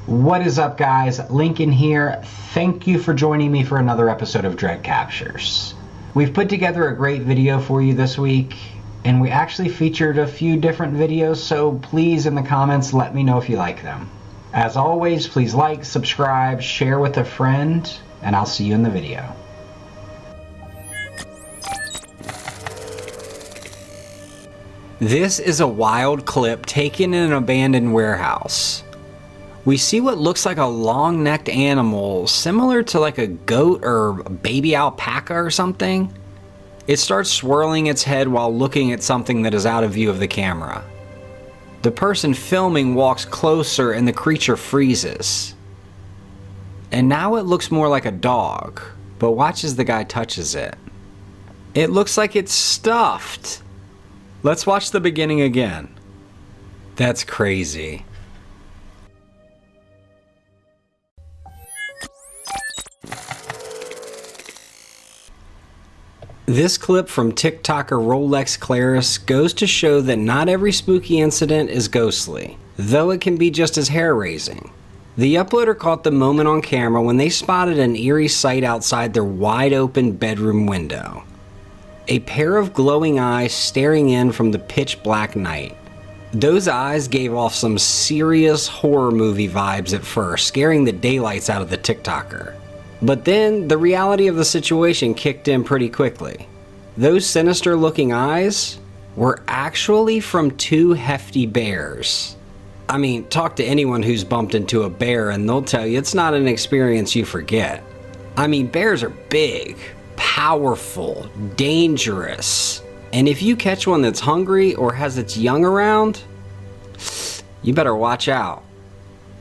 What is up, guys? Lincoln here. Thank you for joining me for another episode of Dread Captures. We've put together a great video for you this week, and we actually featured a few different videos, so please in the comments let me know if you like them. As always, please like, subscribe, share with a friend, and I'll see you in the video. This is a wild clip taken in an abandoned warehouse. We see what looks like a long-necked animal, similar to like a goat or a baby alpaca or something. It starts swirling its head while looking at something that is out of view of the camera. The person filming walks closer and the creature freezes. And now it looks more like a dog, but watch as the guy touches it. It looks like it's stuffed. Let's watch the beginning again. That's crazy. This clip from TikToker Rolex Claris goes to show that not every spooky incident is ghostly, though it can be just as hair-raising. The uploader caught the moment on camera when they spotted an eerie sight outside their wide-open bedroom window. A pair of glowing eyes staring in from the pitch-black night. Those eyes gave off some serious horror movie vibes at first, scaring the daylights out of the TikToker. But then, the reality of the situation kicked in pretty quickly. Those sinister-looking eyes were actually from two hefty bears. I mean, talk to anyone who's bumped into a bear and they'll tell you it's not an experience you forget. I mean, bears are big, powerful, dangerous. And if you catch one that's hungry or has its young around, you better watch out.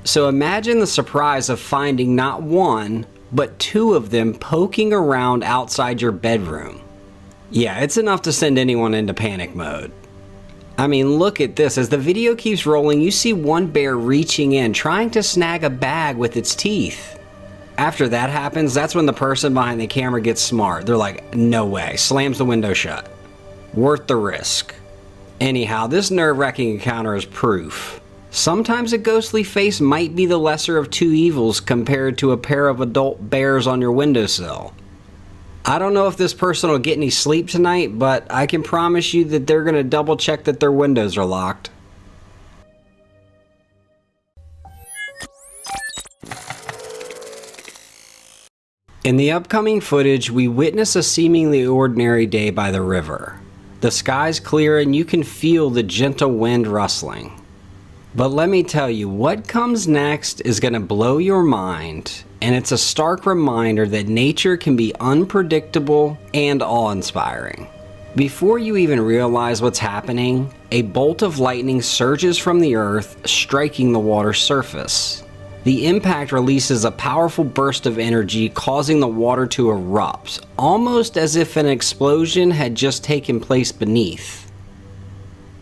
So imagine the surprise of finding not one, but two of them poking around outside your bedroom. Yeah, it's enough to send anyone into panic mode. I mean, look at this. As the video keeps rolling, you see one bear reaching in, trying to snag a bag with its teeth. After that happens, that's when the person behind the camera gets smart. They're like, no way, slams the window shut. Worth the risk. Anyhow, this nerve-wracking encounter is proof. Sometimes a ghostly face might be the lesser of two evils compared to a pair of adult bears on your windowsill. I don't know if this person will get any sleep tonight, but I can promise you that they're going to double check that their windows are locked. In the upcoming footage, we witness a seemingly ordinary day by the river. The sky's clear and you can feel the gentle wind rustling. But let me tell you, what comes next is going to blow your mind, and it's a stark reminder that nature can be unpredictable and awe-inspiring. Before you even realize what's happening, a bolt of lightning surges from the earth, striking the water's surface. The impact releases a powerful burst of energy, causing the water to erupt, almost as if an explosion had just taken place beneath.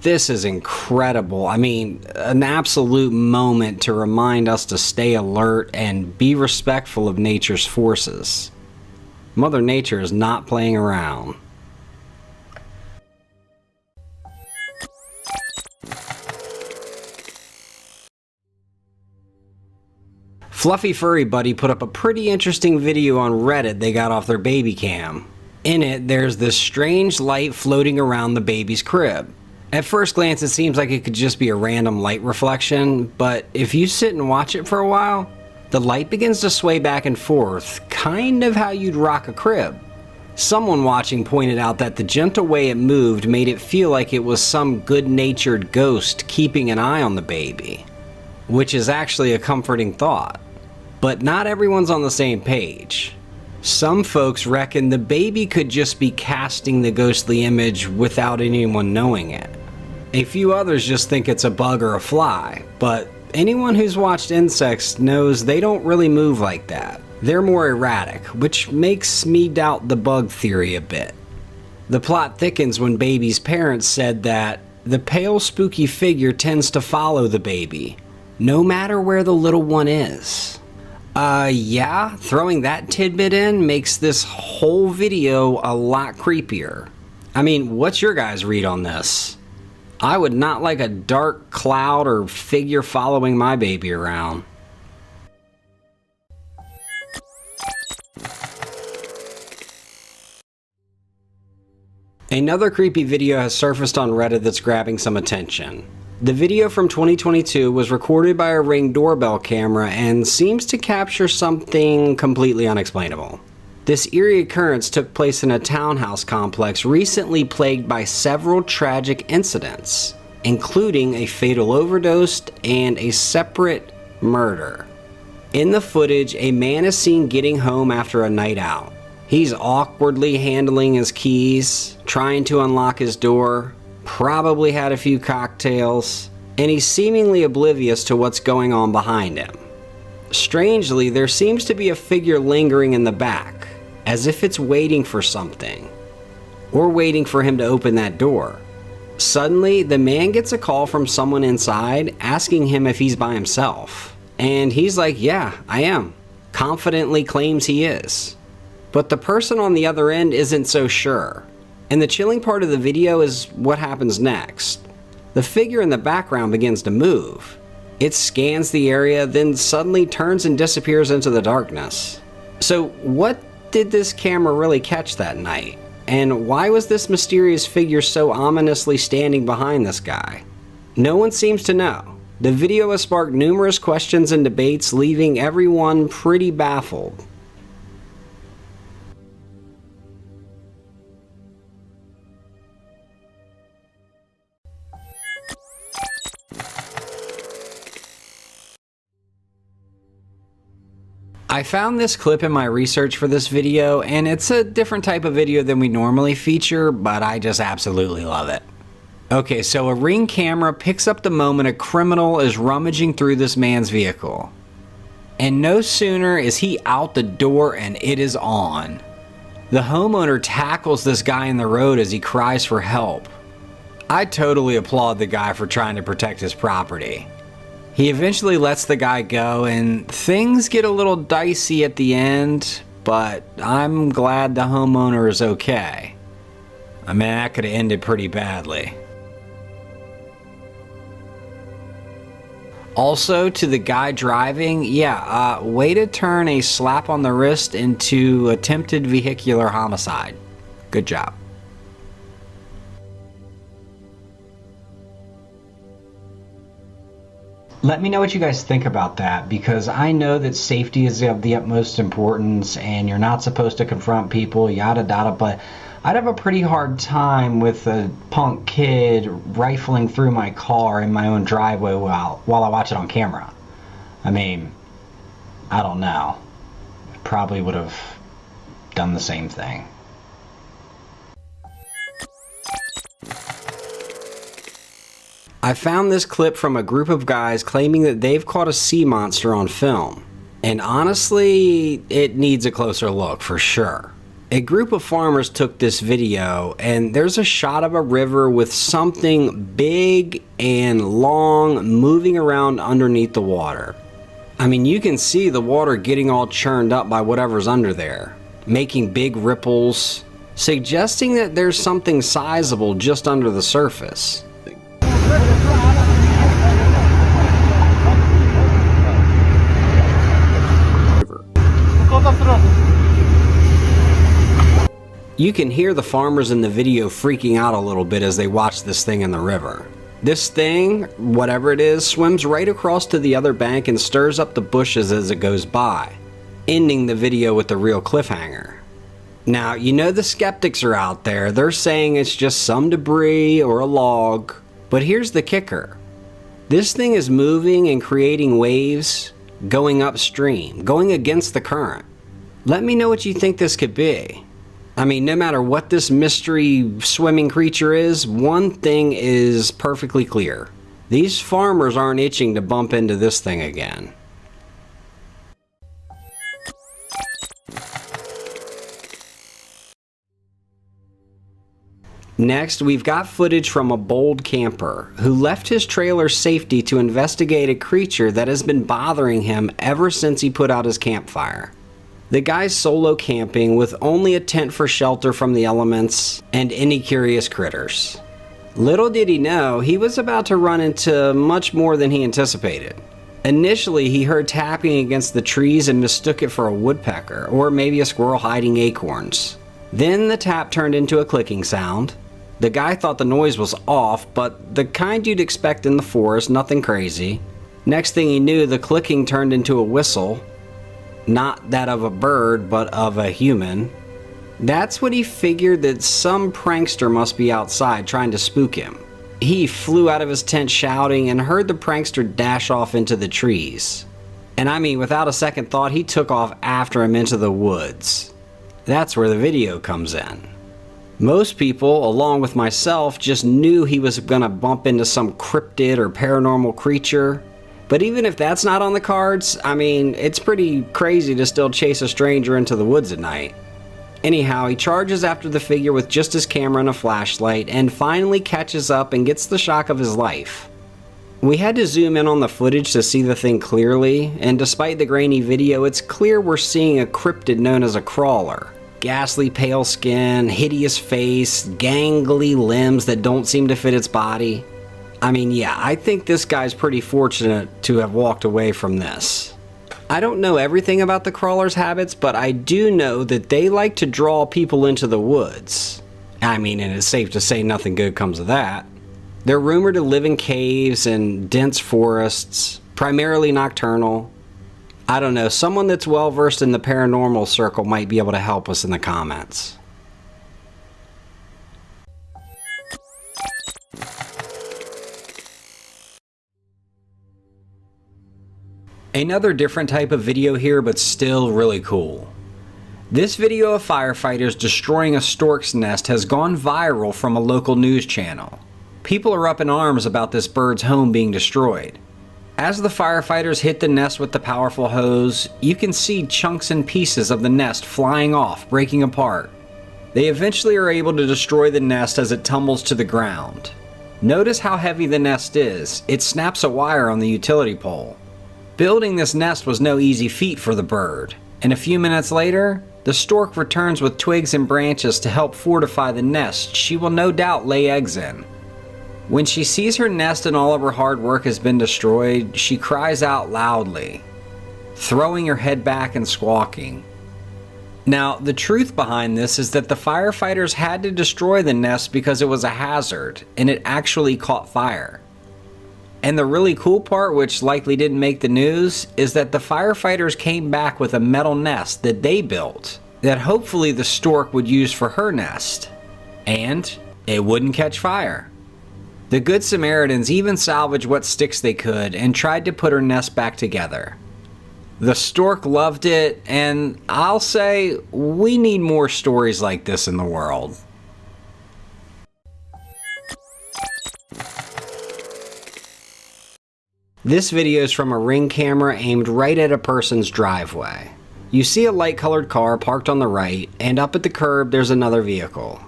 This is incredible. I mean, an absolute moment to remind us to stay alert and be respectful of nature's forces. Mother Nature is not playing around. Fluffy Furry Buddy put up a pretty interesting video on Reddit they got off their baby cam. In it, there's this strange light floating around the baby's crib. At first glance, it seems like it could just be a random light reflection, but if you sit and watch it for a while, the light begins to sway back and forth, kind of how you'd rock a crib. Someone watching pointed out that the gentle way it moved made it feel like it was some good-natured ghost keeping an eye on the baby, which is actually a comforting thought. But not everyone's on the same page. Some folks reckon the baby could just be casting the ghostly image without anyone knowing it. A few others just think it's a bug or a fly, but anyone who's watched insects knows they don't really move like that. They're more erratic, which makes me doubt the bug theory a bit. The plot thickens when baby's parents said that the pale spooky figure tends to follow the baby, no matter where the little one is. Yeah, throwing that tidbit in makes this whole video a lot creepier. I mean, what's your guys' read on this? I would not like a dark cloud or figure following my baby around. Another creepy video has surfaced on Reddit that's grabbing some attention. The video from 2022 was recorded by a Ring doorbell camera and seems to capture something completely unexplainable. This eerie occurrence took place in a townhouse complex recently plagued by several tragic incidents, including a fatal overdose and a separate murder. In the footage, a man is seen getting home after a night out. He's awkwardly handling his keys, trying to unlock his door, probably had a few cocktails, and he's seemingly oblivious to what's going on behind him. Strangely, there seems to be a figure lingering in the back, as if it's waiting for something, or waiting for him to open that door. Suddenly, the man gets a call from someone inside asking him if he's by himself. And he's like, "Yeah, I am." Confidently claims he is. But the person on the other end isn't so sure. And the chilling part of the video is what happens next. The figure in the background begins to move. It scans the area, then suddenly turns and disappears into the darkness. So what did this camera really catch that night? And why was this mysterious figure so ominously standing behind this guy? No one seems to know. The video has sparked numerous questions and debates, leaving everyone pretty baffled. I found this clip in my research for this video, and it's a different type of video than we normally feature, but I just absolutely love it. Okay, so a Ring camera picks up the moment a criminal is rummaging through this man's vehicle. And no sooner is he out the door and it is on. The homeowner tackles this guy in the road as he cries for help. I totally applaud the guy for trying to protect his property. He eventually lets the guy go, and things get a little dicey at the end, but I'm glad the homeowner is okay. I mean, that could have ended pretty badly. Also, to the guy driving, way to turn a slap on the wrist into attempted vehicular homicide. Good job. Let me know what you guys think about that, because I know that safety is of the utmost importance and you're not supposed to confront people, yada yada, but I'd have a pretty hard time with a punk kid rifling through my car in my own driveway while I watch it on camera. I mean, I don't know. I probably would have done the same thing. I found this clip from a group of guys claiming that they've caught a sea monster on film. And honestly, it needs a closer look for sure. A group of farmers took this video, and there's a shot of a river with something big and long moving around underneath the water. I mean, you can see the water getting all churned up by whatever's under there, making big ripples, suggesting that there's something sizable just under the surface. You can hear the farmers in the video freaking out a little bit as they watch this thing in the river. This thing, whatever it is, swims right across to the other bank and stirs up the bushes as it goes by, ending the video with the real cliffhanger. Now, you know the skeptics are out there. They're saying it's just some debris or a log. But here's the kicker. This thing is moving and creating waves, going upstream, going against the current. Let me know what you think this could be. I mean, no matter what this mystery swimming creature is, one thing is perfectly clear. These farmers aren't itching to bump into this thing again. Next, we've got footage from a bold camper who left his trailer's safety to investigate a creature that has been bothering him ever since he put out his campfire. The guy's solo camping with only a tent for shelter from the elements and any curious critters. Little did he know, he was about to run into much more than he anticipated. Initially, he heard tapping against the trees and mistook it for a woodpecker or maybe a squirrel hiding acorns. Then the tap turned into a clicking sound, The guy thought the noise was off, but the kind you'd expect in the forest, nothing crazy. Next thing he knew, the clicking turned into a whistle. Not that of a bird, but of a human. That's when he figured that some prankster must be outside trying to spook him. He flew out of his tent shouting and heard the prankster dash off into the trees. And I mean, without a second thought, he took off after him into the woods. That's where the video comes in. Most people, along with myself, just knew he was gonna bump into some cryptid or paranormal creature. But even if that's not on the cards, I mean, it's pretty crazy to still chase a stranger into the woods at night. Anyhow, he charges after the figure with just his camera and a flashlight, and finally catches up and gets the shock of his life. We had to zoom in on the footage to see the thing clearly, and despite the grainy video, it's clear we're seeing a cryptid known as a crawler. Ghastly pale skin, hideous face, gangly limbs that don't seem to fit its body. I mean, yeah, I think this guy's pretty fortunate to have walked away from this. I don't know everything about the crawler's habits, but I do know that they like to draw people into the woods. I mean, and it's safe to say nothing good comes of that. They're rumored to live in caves and dense forests, primarily nocturnal. I don't know, someone that's well versed in the paranormal circle might be able to help us in the comments. Another different type of video here, but still really cool. This video of firefighters destroying a stork's nest has gone viral from a local news channel. People are up in arms about this bird's home being destroyed. As the firefighters hit the nest with the powerful hose, you can see chunks and pieces of the nest flying off, breaking apart. They eventually are able to destroy the nest as it tumbles to the ground. Notice how heavy the nest is. It snaps a wire on the utility pole. Building this nest was no easy feat for the bird, and a few minutes later, the stork returns with twigs and branches to help fortify the nest she will no doubt lay eggs in. When she sees her nest and all of her hard work has been destroyed, she cries out loudly, throwing her head back and squawking. Now, the truth behind this is that the firefighters had to destroy the nest because it was a hazard, and it actually caught fire. And the really cool part, which likely didn't make the news, is that the firefighters came back with a metal nest that they built, that hopefully the stork would use for her nest. And it wouldn't catch fire. The Good Samaritans even salvaged what sticks they could and tried to put her nest back together. The stork loved it, and I'll say, we need more stories like this in the world. This video is from a Ring camera aimed right at a person's driveway. You see a light-colored car parked on the right, and up at the curb there's another vehicle.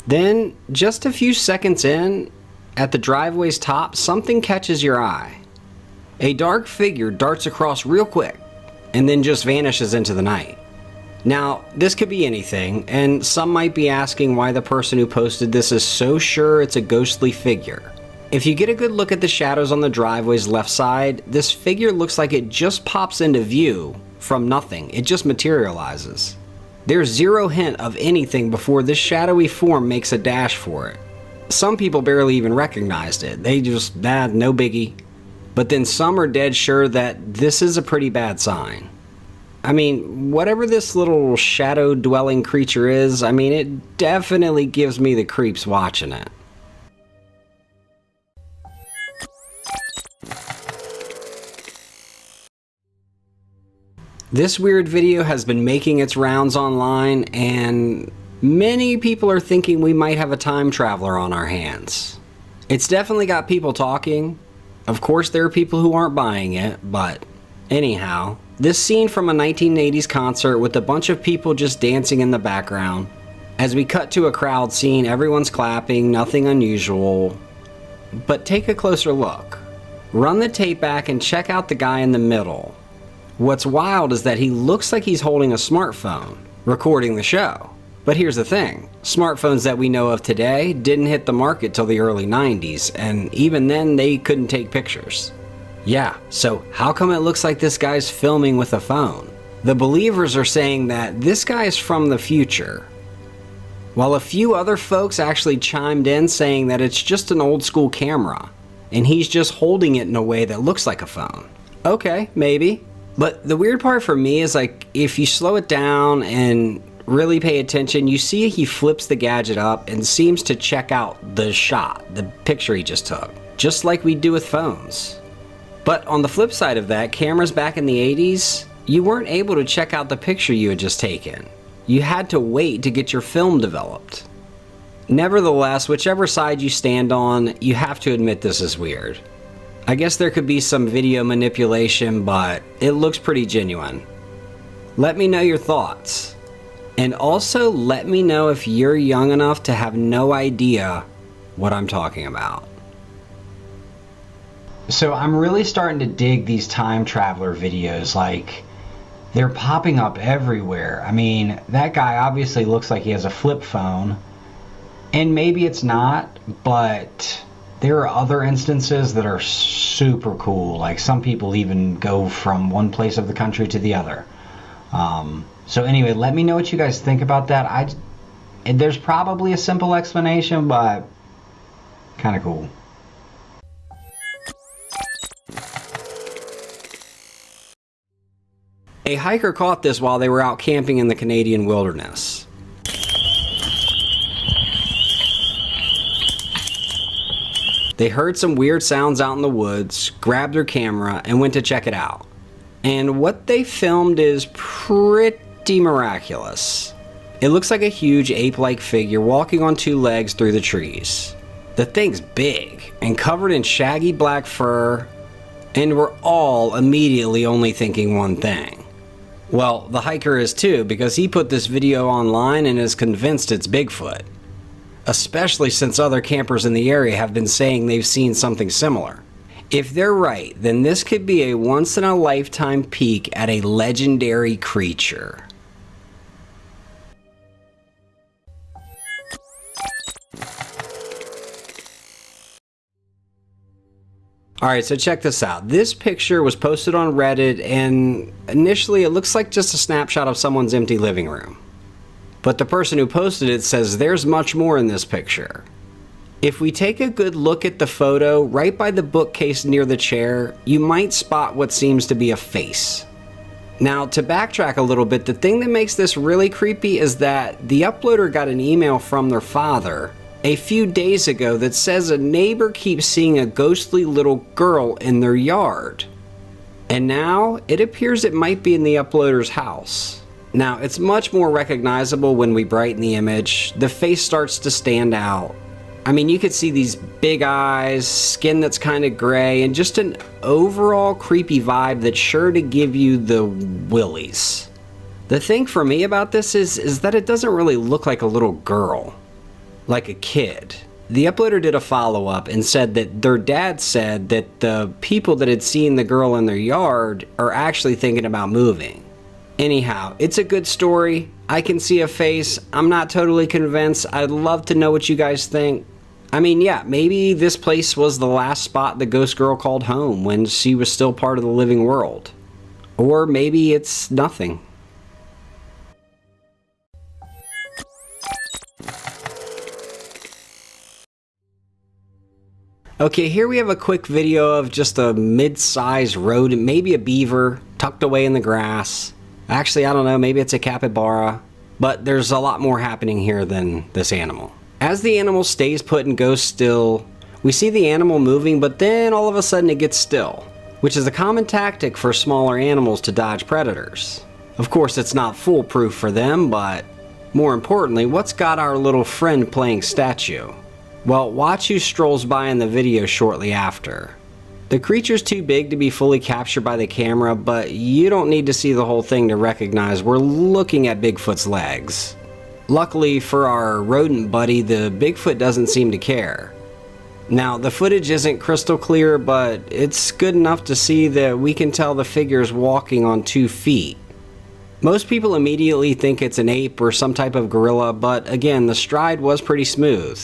Then, just a few seconds in, at the driveway's top, something catches your eye. A dark figure darts across real quick, and then just vanishes into the night. Now, this could be anything, and some might be asking why the person who posted this is so sure it's a ghostly figure. If you get a good look at the shadows on the driveway's left side, this figure looks like it just pops into view from nothing. It just materializes. There's zero hint of anything before this shadowy form makes a dash for it. Some people barely even recognized it. They just, no biggie. But then some are dead sure that this is a pretty bad sign. I mean, whatever this little shadow-dwelling creature is, I mean, it definitely gives me the creeps watching it. This weird video has been making its rounds online, and many people are thinking we might have a time traveler on our hands. It's definitely got people talking. Of course, there are people who aren't buying it, but anyhow, this scene from a 1980s concert with a bunch of people just dancing in the background. As we cut to a crowd scene, everyone's clapping, nothing unusual. But take a closer look. Run the tape back and check out the guy in the middle. What's wild is that he looks like he's holding a smartphone, recording the show. But here's the thing, smartphones that we know of today didn't hit the market till the early 90s, and even then they couldn't take pictures. Yeah, so how come it looks like this guy's filming with a phone? The believers are saying that this guy is from the future. while a few other folks actually chimed in saying that it's just an old school camera, and he's just holding it in a way that looks like a phone. Okay, maybe. But the weird part for me is, like, if you slow it down and really pay attention, you see he flips the gadget up and seems to check out the shot, the picture he just took, just like we do with phones. But on the flip side of that, cameras back in the 80s, you weren't able to check out the picture you had just taken. You had to wait to get your film developed. Nevertheless, whichever side you stand on, you have to admit this is weird. I guess there could be some video manipulation, but it looks pretty genuine. Let me know your thoughts. And also let me know if you're young enough to have no idea what I'm talking about. So I'm really starting to dig these time traveler videos. Like, they're popping up everywhere. I mean, that guy obviously looks like he has a flip phone. And maybe it's not, but there are other instances that are super cool. Like, some people even go from one place of the country to the other. So anyway, let me know what you guys think about that. There's probably a simple explanation, but kind of cool. A hiker caught this while they were out camping in the Canadian wilderness. They heard some weird sounds out in the woods, grabbed their camera, and went to check it out. And what they filmed is pretty miraculous. It looks like a huge ape-like figure walking on two legs through the trees. The thing's big and covered in shaggy black fur, and we're all immediately only thinking one thing. Well, the hiker is too, because he put this video online and is convinced it's Bigfoot. Especially since other campers in the area have been saying they've seen something similar. If they're right, then this could be a once-in-a-lifetime peek at a legendary creature. Alright, so check this out. This picture was posted on Reddit, and initially it looks like just a snapshot of someone's empty living room. But the person who posted it says there's much more in this picture. If we take a good look at the photo, right by the bookcase near the chair, you might spot what seems to be a face. Now, to backtrack a little bit, the thing that makes this really creepy is that the uploader got an email from their father a few days ago that says a neighbor keeps seeing a ghostly little girl in their yard. And now, it appears it might be in the uploader's house. Now, it's much more recognizable when we brighten the image. The face starts to stand out. I mean, you could see these big eyes, skin that's kind of gray, and just an overall creepy vibe that's sure to give you the willies. The thing for me about this is that it doesn't really look like a little girl, like a kid. The uploader did a follow-up and said that their dad said that the people that had seen the girl in their yard are actually thinking about moving. Anyhow, it's a good story. I can see a face. I'm not totally convinced. I'd love to know what you guys think. I mean, yeah, maybe this place was the last spot the ghost girl called home when she was still part of the living world. Or maybe it's nothing. Okay, here we have a quick video of just a mid-sized rodent, maybe a beaver, tucked away in the grass. Actually, I don't know, maybe it's a capybara, but there's a lot more happening here than this animal. As the animal stays put and goes still, we see the animal moving, but then all of a sudden it gets still, which is a common tactic for smaller animals to dodge predators. Of course, it's not foolproof for them, but more importantly, what's got our little friend playing statue? Well, watch who strolls by in the video shortly after. The creature's too big to be fully captured by the camera, but you don't need to see the whole thing to recognize we're looking at Bigfoot's legs. Luckily for our rodent buddy, the Bigfoot doesn't seem to care. Now, the footage isn't crystal clear, but it's good enough to see that we can tell the figure's walking on 2 feet. Most people immediately think it's an ape or some type of gorilla, but again, the stride was pretty smooth.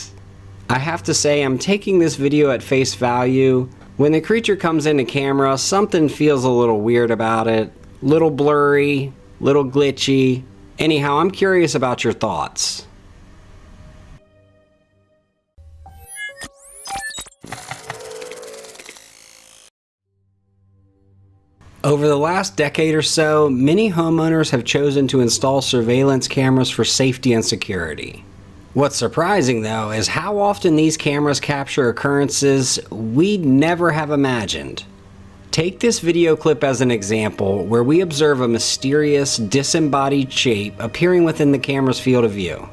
I have to say, I'm taking this video at face value. When the creature comes into camera, something feels a little weird about it. Little blurry, little glitchy. Anyhow, I'm curious about your thoughts. Over the last decade or so, many homeowners have chosen to install surveillance cameras for safety and security. What's surprising though is how often these cameras capture occurrences we'd never have imagined. Take this video clip as an example where we observe a mysterious, disembodied shape appearing within the camera's field of view.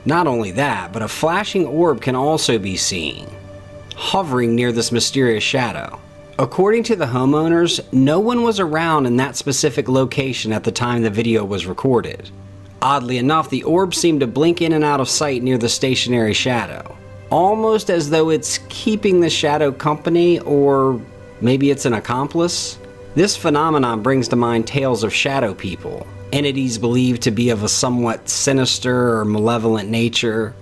Not only that, but a flashing orb can also be seen, hovering near this mysterious shadow. According to the homeowners, no one was around in that specific location at the time the video was recorded. Oddly enough, the orb seemed to blink in and out of sight near the stationary shadow, almost as though it's keeping the shadow company, or maybe it's an accomplice. This phenomenon brings to mind tales of shadow people, entities believed to be of a somewhat sinister or malevolent nature.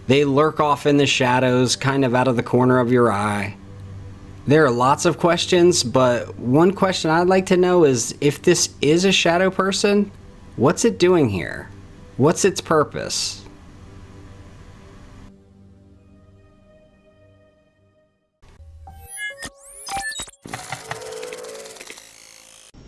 They lurk off in the shadows, kind of out of the corner of your eye. There are lots of questions, but one question I'd like to know is, if this is a shadow person, what's it doing here? What's its purpose?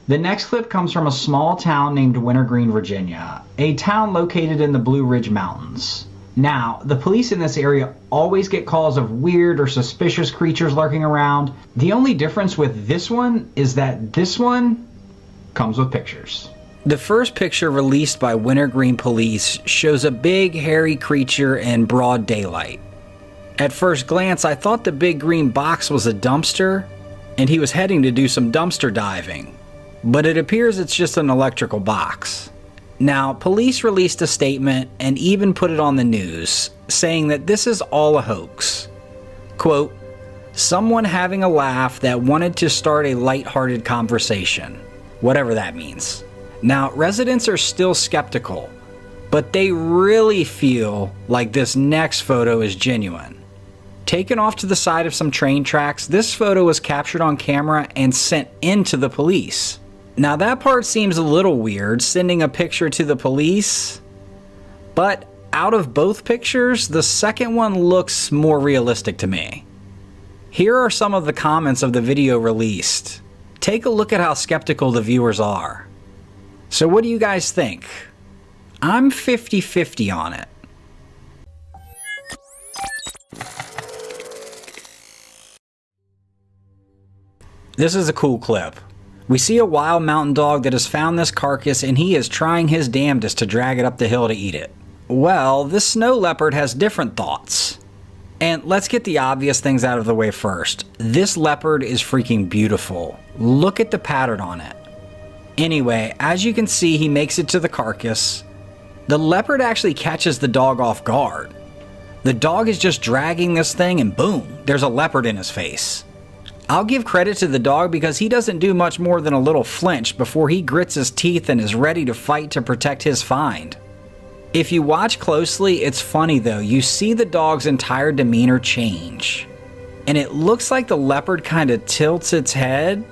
The next clip comes from a small town named Wintergreen, Virginia, a town located in the Blue Ridge Mountains. Now, the police in this area always get calls of weird or suspicious creatures lurking around. The only difference with this one is that this one comes with pictures. The first picture released by Wintergreen Police shows a big hairy creature in broad daylight. At first glance, I thought the big green box was a dumpster, and he was heading to do some dumpster diving. But it appears it's just an electrical box. Now, police released a statement and even put it on the news, saying that this is all a hoax. Quote, "Someone having a laugh that wanted to start a lighthearted conversation," whatever that means. Now, residents are still skeptical, but they really feel like this next photo is genuine. Taken off to the side of some train tracks, this photo was captured on camera and sent in to the police. Now that part seems a little weird, sending a picture to the police, but out of both pictures, the second one looks more realistic to me. Here are some of the comments of the video released. Take a look at how skeptical the viewers are. So what do you guys think? I'm 50-50 on it. This is a cool clip. We see a wild mountain dog that has found this carcass and he is trying his damnedest to drag it up the hill to eat it. Well, this snow leopard has different thoughts. And let's get the obvious things out of the way first. This leopard is freaking beautiful. Look at the pattern on it. Anyway, as you can see, he makes it to the carcass. The leopard actually catches the dog off guard. The dog is just dragging this thing and boom, there's a leopard in his face. I'll give credit to the dog because he doesn't do much more than a little flinch before he grits his teeth and is ready to fight to protect his find. If you watch closely, it's funny though, you see the dog's entire demeanor change. And it looks like the leopard kind of tilts its head.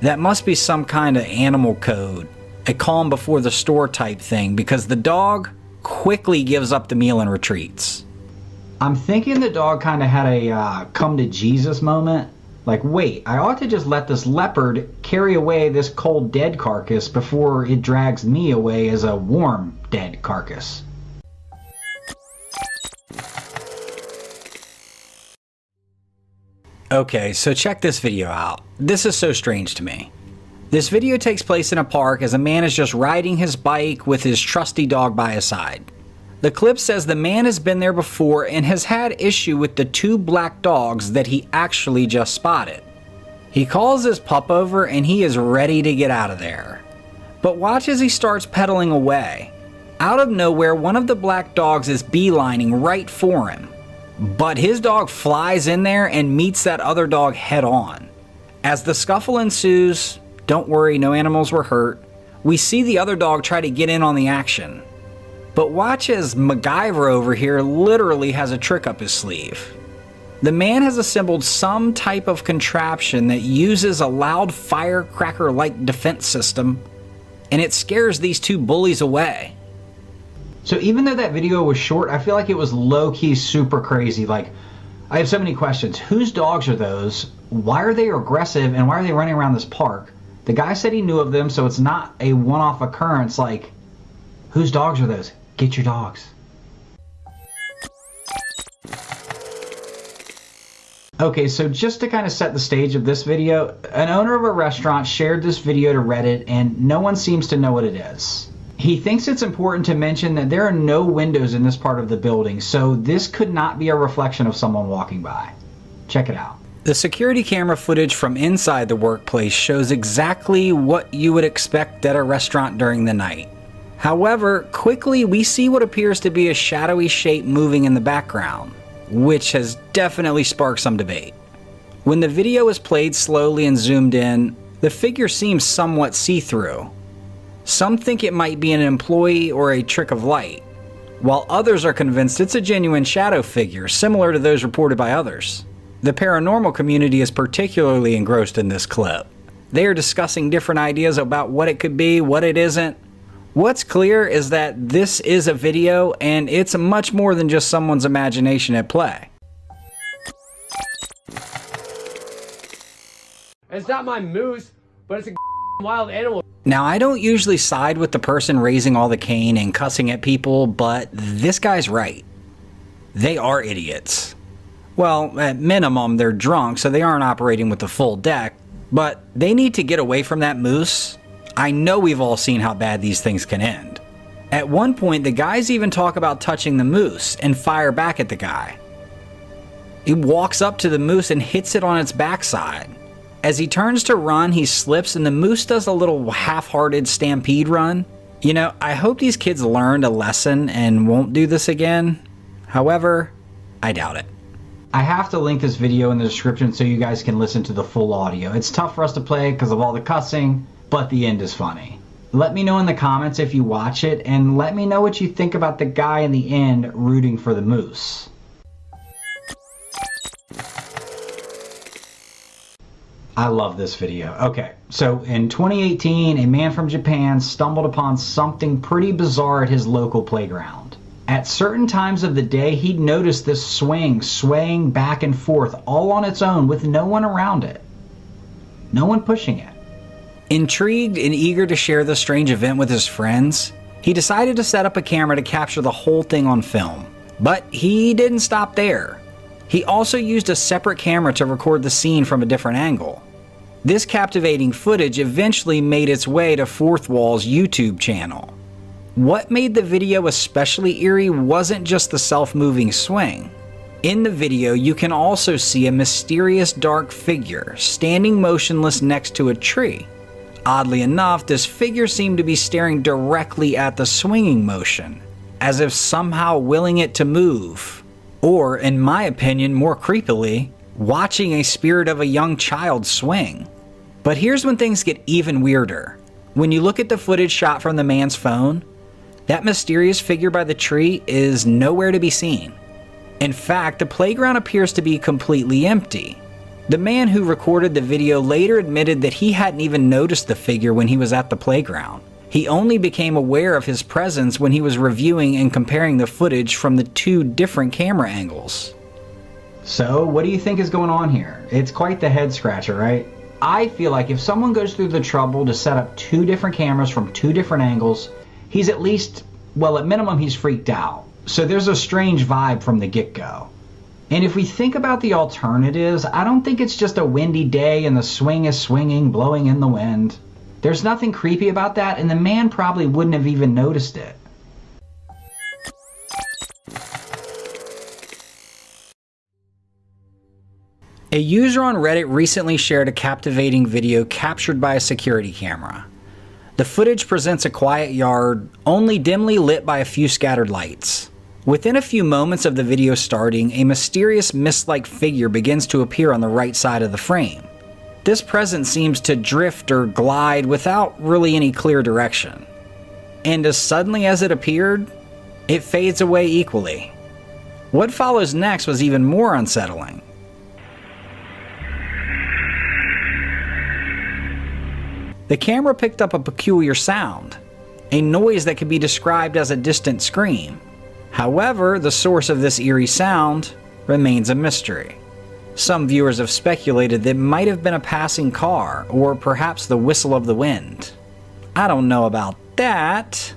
That must be some kind of animal code, a calm before the storm type thing, because the dog quickly gives up the meal and retreats. I'm thinking the dog kind of had a come to Jesus moment. Like, wait, I ought to just let this leopard carry away this cold dead carcass before it drags me away as a warm dead carcass. Okay, so check this video out. This is so strange to me. This video takes place in a park as a man is just riding his bike with his trusty dog by his side. The clip says the man has been there before and has had issue with the two black dogs that he actually just spotted. He calls his pup over and he is ready to get out of there. But watch as he starts pedaling away. Out of nowhere, one of the black dogs is beelining right for him. But his dog flies in there and meets that other dog head on. As the scuffle ensues, don't worry, no animals were hurt, we see the other dog try to get in on the action. But watch as MacGyver over here literally has a trick up his sleeve. The man has assembled some type of contraption that uses a loud firecracker-like defense system, and it scares these two bullies away. So even though that video was short, I feel like it was low-key super crazy. Like, I have so many questions. Whose dogs are those? Why are they aggressive, and why are they running around this park? The guy said he knew of them, so it's not a one-off occurrence like, whose dogs are those? Get your dogs. Okay, so just to kind of set the stage of this video, an owner of a restaurant shared this video to Reddit and no one seems to know what it is. He thinks it's important to mention that there are no windows in this part of the building, so this could not be a reflection of someone walking by. Check it out. The security camera footage from inside the workplace shows exactly what you would expect at a restaurant during the night. However, quickly we see what appears to be a shadowy shape moving in the background, which has definitely sparked some debate. When the video is played slowly and zoomed in, the figure seems somewhat see-through. Some think it might be an employee or a trick of light, while others are convinced it's a genuine shadow figure similar to those reported by others. The paranormal community is particularly engrossed in this clip. They are discussing different ideas about what it could be, what it isn't. What's clear is that this is a video and it's much more than just someone's imagination at play. It's not my moose, but it's a wild animal. Now, I don't usually side with the person raising all the cane and cussing at people, but this guy's right. They are idiots. Well, at minimum, they're drunk, so they aren't operating with the full deck, but they need to get away from that moose. I know we've all seen how bad these things can end. At one point, the guys even talk about touching the moose and fire back at the guy. He walks up to the moose and hits it on its backside. As he turns to run, he slips and the moose does a little half-hearted stampede run. You know, I hope these kids learned a lesson and won't do this again. However, I doubt it. I have to link this video in the description so you guys can listen to the full audio. It's tough for us to play because of all the cussing, but the end is funny. Let me know in the comments if you watch it, and let me know what you think about the guy in the end rooting for the moose. I love this video. Okay, so in 2018, a man from Japan stumbled upon something pretty bizarre at his local playground. At certain times of the day, he'd notice this swing swaying back and forth all on its own with no one around it. No one pushing it. Intrigued and eager to share this strange event with his friends, he decided to set up a camera to capture the whole thing on film. But he didn't stop there. He also used a separate camera to record the scene from a different angle. This captivating footage eventually made its way to Fourth Wall's YouTube channel. What made the video especially eerie wasn't just the self-moving swing. In the video, you can also see a mysterious dark figure standing motionless next to a tree. Oddly enough, this figure seemed to be staring directly at the swinging motion, as if somehow willing it to move. Or, in my opinion, more creepily, watching a spirit of a young child swing. But here's when things get even weirder. When you look at the footage shot from the man's phone, that mysterious figure by the tree is nowhere to be seen. In fact, the playground appears to be completely empty. The man who recorded the video later admitted that he hadn't even noticed the figure when he was at the playground. He only became aware of his presence when he was reviewing and comparing the footage from the two different camera angles. So, what do you think is going on here? It's quite the head scratcher, right? I feel like if someone goes through the trouble to set up two different cameras from two different angles, he's at least, well, at minimum, he's freaked out. So there's a strange vibe from the get-go. And if we think about the alternatives, I don't think it's just a windy day and the swing is swinging, blowing in the wind. There's nothing creepy about that, and the man probably wouldn't have even noticed it. A user on Reddit recently shared a captivating video captured by a security camera. The footage presents a quiet yard, only dimly lit by a few scattered lights. Within a few moments of the video starting, a mysterious mist-like figure begins to appear on the right side of the frame. This presence seems to drift or glide without really any clear direction. And as suddenly as it appeared, it fades away equally. What follows next was even more unsettling. The camera picked up a peculiar sound, a noise that could be described as a distant scream. However, the source of this eerie sound remains a mystery. Some viewers have speculated that it might have been a passing car, or perhaps the whistle of the wind. I don't know about that.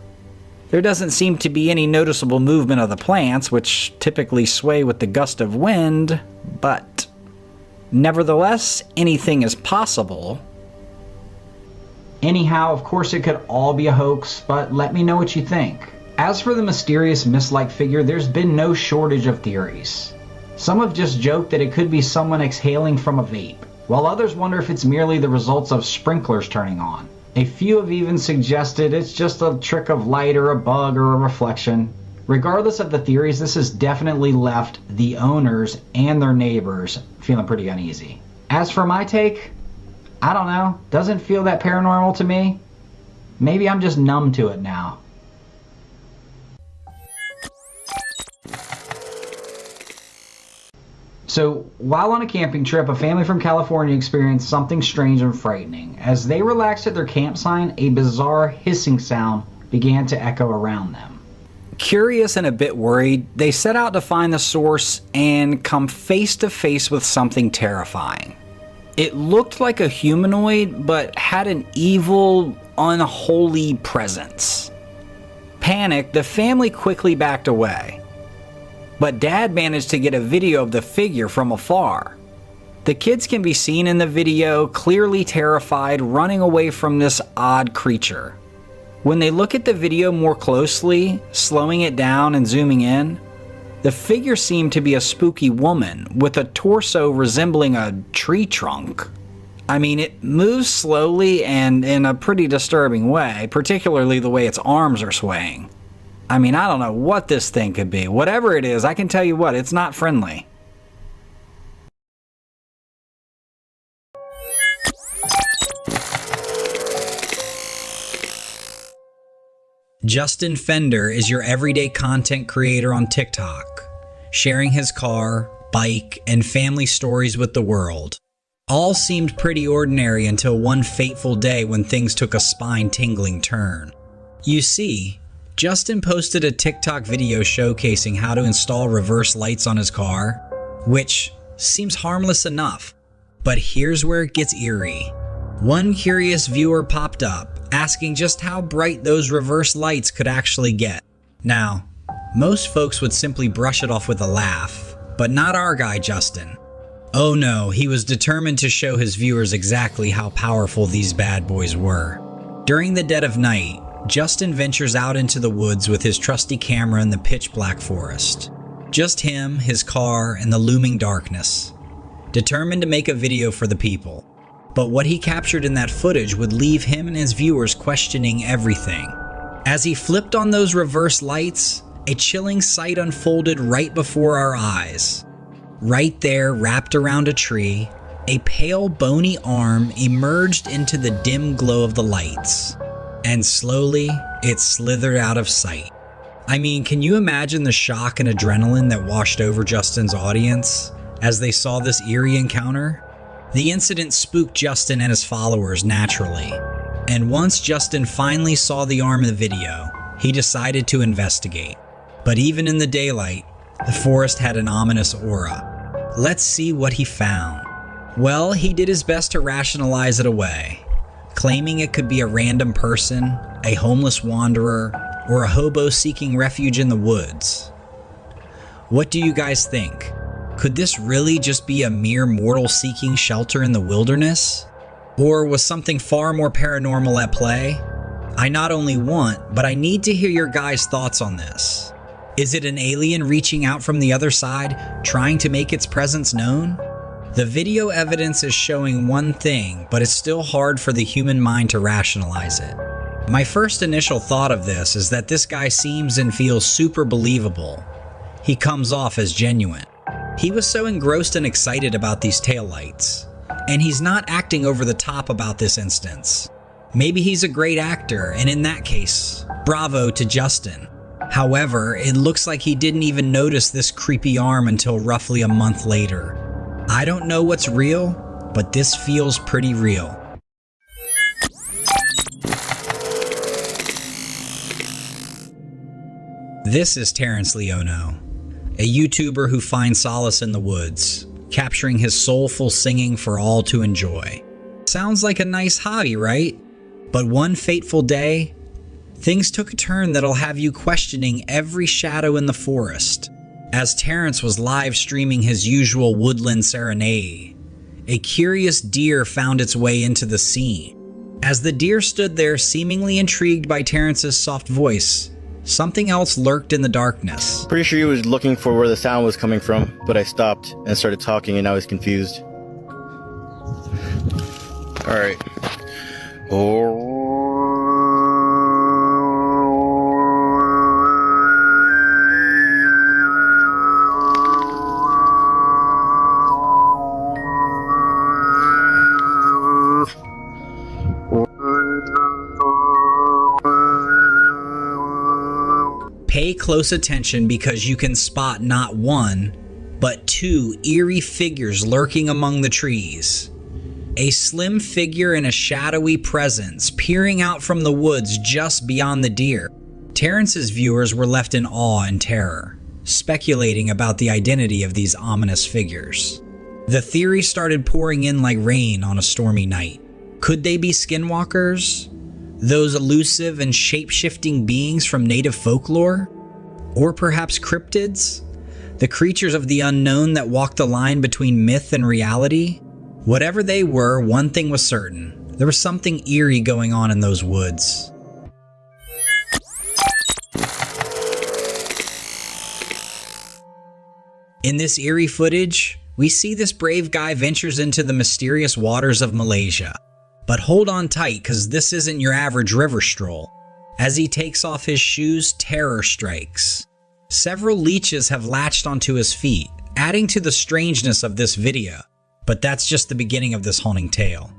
There doesn't seem to be any noticeable movement of the plants, which typically sway with the gust of wind, but nevertheless, anything is possible. Anyhow, of course it could all be a hoax, but let me know what you think. As for the mysterious mist-like figure, there's been no shortage of theories. Some have just joked that it could be someone exhaling from a vape, while others wonder if it's merely the results of sprinklers turning on. A few have even suggested it's just a trick of light or a bug or a reflection. Regardless of the theories, this has definitely left the owners and their neighbors feeling pretty uneasy. As for my take, I don't know, doesn't feel that paranormal to me. Maybe I'm just numb to it now. So, while on a camping trip, a family from California experienced something strange and frightening. As they relaxed at their campsite, a bizarre hissing sound began to echo around them. Curious and a bit worried, they set out to find the source and come face to face with something terrifying. It looked like a humanoid, but had an evil, unholy presence. Panicked, the family quickly backed away. But Dad managed to get a video of the figure from afar. The kids can be seen in the video, clearly terrified, running away from this odd creature. When they look at the video more closely, slowing it down and zooming in, the figure seemed to be a spooky woman with a torso resembling a tree trunk. I mean, it moves slowly and in a pretty disturbing way, particularly the way its arms are swaying. I mean, I don't know what this thing could be. Whatever it is, I can tell you what, it's not friendly. Justin Fender is your everyday content creator on TikTok, sharing his car, bike, and family stories with the world. All seemed pretty ordinary until one fateful day when things took a spine-tingling turn. You see, Justin posted a TikTok video showcasing how to install reverse lights on his car, which seems harmless enough. But here's where it gets eerie. One curious viewer popped up, asking just how bright those reverse lights could actually get. Now, most folks would simply brush it off with a laugh, but not our guy Justin. Oh no, he was determined to show his viewers exactly how powerful these bad boys were. During the dead of night, Justin ventures out into the woods with his trusty camera in the pitch black forest. Just him, his car, and the looming darkness. Determined to make a video for the people. But what he captured in that footage would leave him and his viewers questioning everything. As he flipped on those reverse lights, a chilling sight unfolded right before our eyes. Right there, wrapped around a tree, a pale bony arm emerged into the dim glow of the lights. And slowly, it slithered out of sight. I mean, can you imagine the shock and adrenaline that washed over Justin's audience as they saw this eerie encounter? The incident spooked Justin and his followers naturally. And once Justin finally saw the arm in the video, he decided to investigate. But even in the daylight, the forest had an ominous aura. Let's see what he found. Well, he did his best to rationalize it away, claiming it could be a random person, a homeless wanderer, or a hobo seeking refuge in the woods. What do you guys think? Could this really just be a mere mortal seeking shelter in the wilderness? Or was something far more paranormal at play? I not only want, but I need to hear your guys' thoughts on this. Is it an alien reaching out from the other side, trying to make its presence known? The video evidence is showing one thing, but it's still hard for the human mind to rationalize it. My first initial thought of this is that this guy seems and feels super believable. He comes off as genuine. He was so engrossed and excited about these taillights, and he's not acting over the top about this instance. Maybe he's a great actor, and in that case, bravo to Justin. However, it looks like he didn't even notice this creepy arm until roughly a month later. I don't know what's real, but this feels pretty real. This is Terrence Leono, a YouTuber who finds solace in the woods, capturing his soulful singing for all to enjoy. Sounds like a nice hobby, right? But one fateful day, things took a turn that'll have you questioning every shadow in the forest. As Terrence was live streaming his usual woodland serenade, a curious deer found its way into the scene. As the deer stood there seemingly intrigued by Terrence's soft voice, something else lurked in the darkness. Pretty sure he was looking for where the sound was coming from, but I stopped and started talking and I was confused. Alright. Pay close attention because you can spot not one, but two eerie figures lurking among the trees. A slim figure and a shadowy presence peering out from the woods just beyond the deer. Terrence's viewers were left in awe and terror, speculating about the identity of these ominous figures. The theory started pouring in like rain on a stormy night. Could they be skinwalkers? Those elusive and shape-shifting beings from native folklore? Or perhaps cryptids? The creatures of the unknown that walk the line between myth and reality? Whatever they were, one thing was certain. There was something eerie going on in those woods. In this eerie footage, we see this brave guy ventures into the mysterious waters of Malaysia. But hold on tight, cause this isn't your average river stroll. As he takes off his shoes, terror strikes. Several leeches have latched onto his feet, adding to the strangeness of this video. But that's just the beginning of this haunting tale.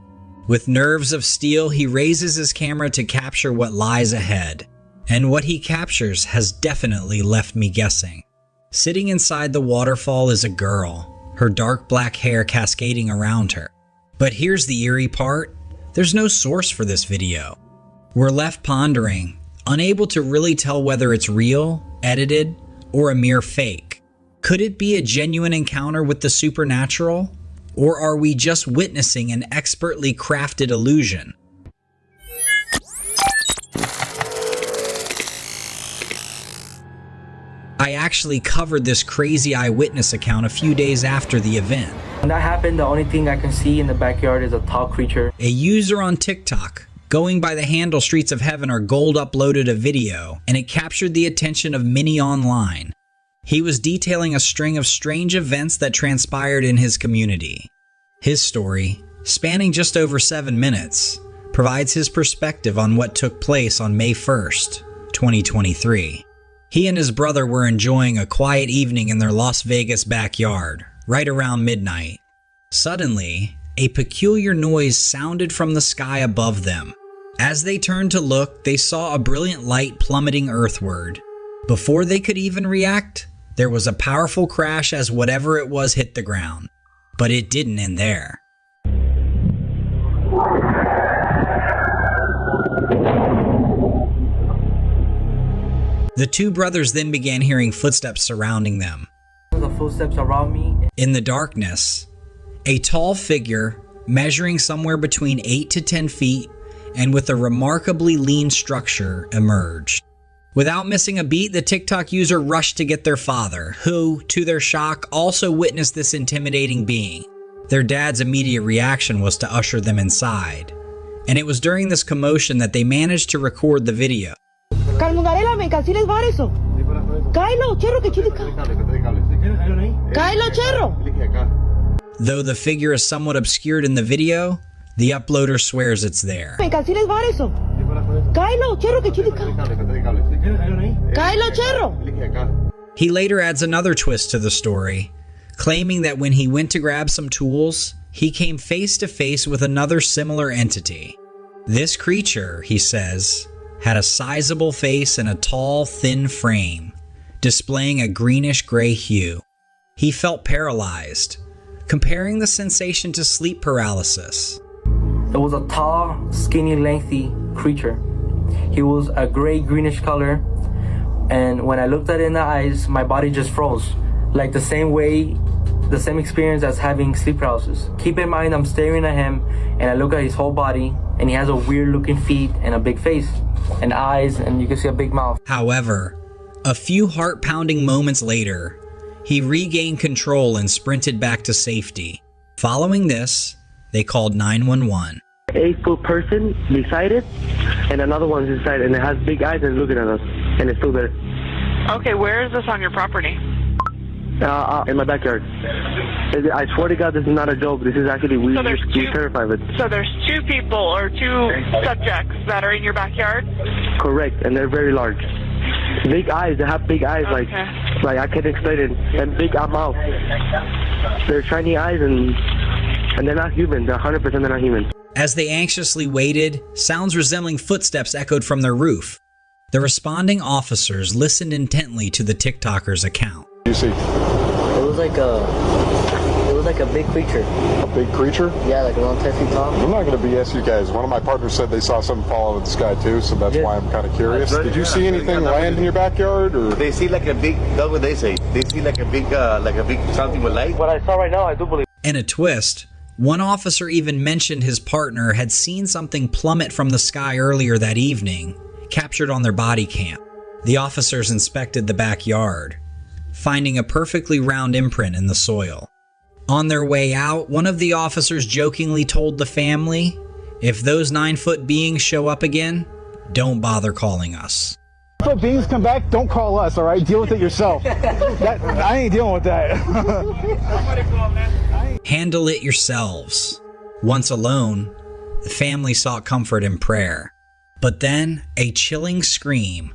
With nerves of steel, he raises his camera to capture what lies ahead. And what he captures has definitely left me guessing. Sitting inside the waterfall is a girl, her dark black hair cascading around her. But here's the eerie part. There's no source for this video. We're left pondering, unable to really tell whether it's real, edited, or a mere fake. Could it be a genuine encounter with the supernatural? Or are we just witnessing an expertly crafted illusion? I actually covered this crazy eyewitness account a few days after the event. When that happened, the only thing I can see in the backyard is a tall creature. A user on TikTok, going by the handle Streets of Heaven or Gold, uploaded a video, and it captured the attention of many online. He was detailing a string of strange events that transpired in his community. His story, spanning just over 7 minutes, provides his perspective on what took place on May 1st, 2023. He and his brother were enjoying a quiet evening in their Las Vegas backyard, right around midnight. Suddenly, a peculiar noise sounded from the sky above them. As they turned to look, they saw a brilliant light plummeting earthward. Before they could even react, there was a powerful crash as whatever it was hit the ground. But it didn't end there. The two brothers then began hearing footsteps surrounding them. The footsteps around me. In the darkness, a tall figure measuring somewhere between 8 to 10 feet and with a remarkably lean structure emerged. Without missing a beat, the TikTok user rushed to get their father, who, to their shock, also witnessed this intimidating being. Their dad's immediate reaction was to usher them inside, and it was during this commotion that they managed to record the video. Though the figure is somewhat obscured in the video, the uploader swears it's there. He later adds another twist to the story, claiming that when he went to grab some tools, he came face to face with another similar entity. This creature, he says, had a sizable face and a tall, thin frame, displaying a greenish-gray hue. He felt paralyzed, comparing the sensation to sleep paralysis. It was a tall, skinny, lengthy creature. He was a gray-greenish color, and when I looked at it in the eyes, my body just froze, like the same way the same experience as having sleep paralysis. Keep in mind, I'm staring at him and I look at his whole body, and he has a weird looking feet and a big face and eyes, and you can see a big mouth. However, a few heart-pounding moments later, he regained control and sprinted back to safety. Following this, they called 911. 8-foot person beside it, and another one's inside, and it has big eyes and looking at us, and it's still there. Okay, where is this on your property? In my backyard. I swear to God, this is not a joke. This is actually, we're terrified of it. So there's 2 people or 2 subjects that are in your backyard? Correct, and they're very large. Big eyes, they have big eyes, like I can't explain it, and big mouth. They're shiny eyes, and they're not human. They're 100% they're not human. As they anxiously waited, sounds resembling footsteps echoed from their roof. The responding officers listened intently to the TikToker's account. You see? It was like a big creature. A big creature? Yeah, like around 10 feet tall. I'm not going to BS you guys. One of my partners said they saw something fall out of the sky too, so that's why I'm kind of curious. Did you see anything land in your backyard? Or? They see like a big, that's what they say. They see like a big something with light. What I saw right now, I do believe. In a twist, one officer even mentioned his partner had seen something plummet from the sky earlier that evening, captured on their body cam. The officers inspected the backyard, finding a perfectly round imprint in the soil. On their way out, one of the officers jokingly told the family, if those 9-foot beings show up again, don't bother calling us. If beings come back, don't call us, all right? Deal with it yourself. I ain't dealing with that. Handle it yourselves. Once alone, the family sought comfort in prayer. But then, a chilling scream,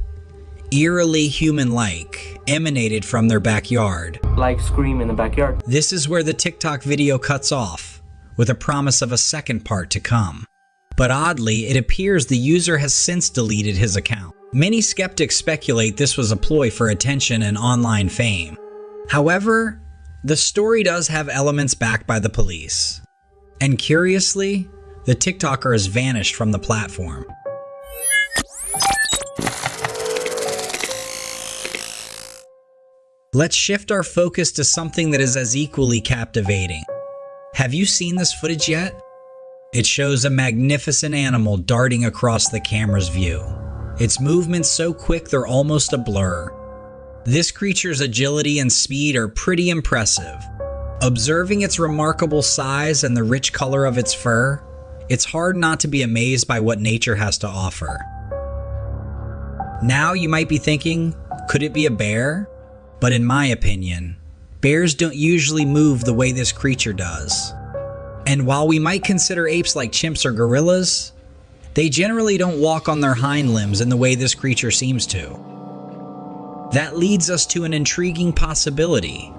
eerily human-like, emanated from their backyard. Like scream in the backyard. This is where the TikTok video cuts off, with a promise of a second part to come. But oddly, it appears the user has since deleted his account. Many skeptics speculate this was a ploy for attention and online fame. However, the story does have elements backed by the police. And curiously, the TikToker has vanished from the platform. Let's shift our focus to something that is as equally captivating. Have you seen this footage yet? It shows a magnificent animal darting across the camera's view. Its movements so quick they're almost a blur. This creature's agility and speed are pretty impressive. Observing its remarkable size and the rich color of its fur, it's hard not to be amazed by what nature has to offer. Now you might be thinking, could it be a bear? But in my opinion, bears don't usually move the way this creature does. And while we might consider apes like chimps or gorillas, they generally don't walk on their hind limbs in the way this creature seems to. That leads us to an intriguing possibility.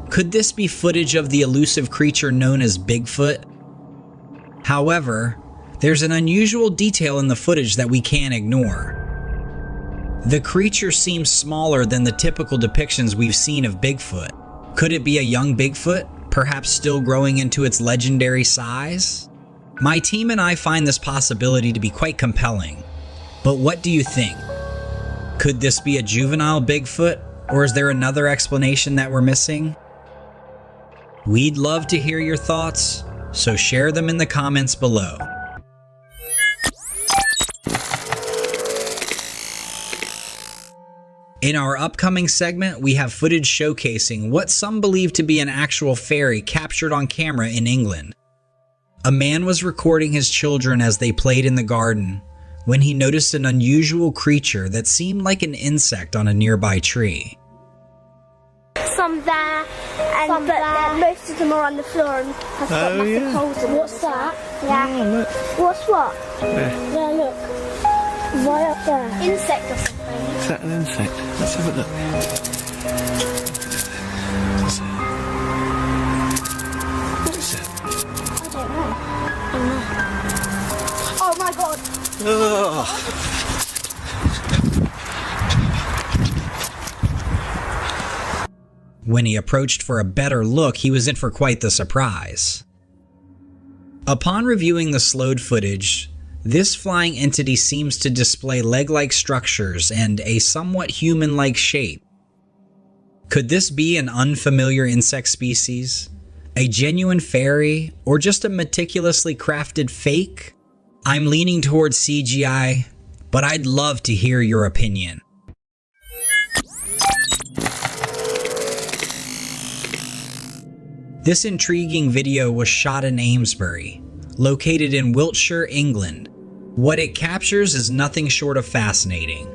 Could this be footage of the elusive creature known as Bigfoot? However, there's an unusual detail in the footage that we can't ignore. The creature seems smaller than the typical depictions we've seen of Bigfoot. Could it be a young Bigfoot, perhaps still growing into its legendary size? My team and I find this possibility to be quite compelling. But what do you think? Could this be a juvenile Bigfoot, or is there another explanation that we're missing? We'd love to hear your thoughts, so share them in the comments below. In our upcoming segment, we have footage showcasing what some believe to be an actual fairy captured on camera in England. A man was recording his children as they played in the garden when he noticed an unusual creature that seemed like an insect on a nearby tree. Some there, and most of them are on the floor and have got massive holes in them. What's that? Yeah. Oh, look. What's what? Yeah. Yeah, look. Right up there. Insect or something. Is that an insect? Let's have a look. What is it? I don't know. Oh my god. When he approached for a better look, he was in for quite the surprise. Upon reviewing the slowed footage, this flying entity seems to display leg-like structures and a somewhat human-like shape. Could this be an unfamiliar insect species? A genuine fairy, or just a meticulously crafted fake? I'm leaning towards CGI, but I'd love to hear your opinion. This intriguing video was shot in Amesbury, located in Wiltshire, England. What it captures is nothing short of fascinating.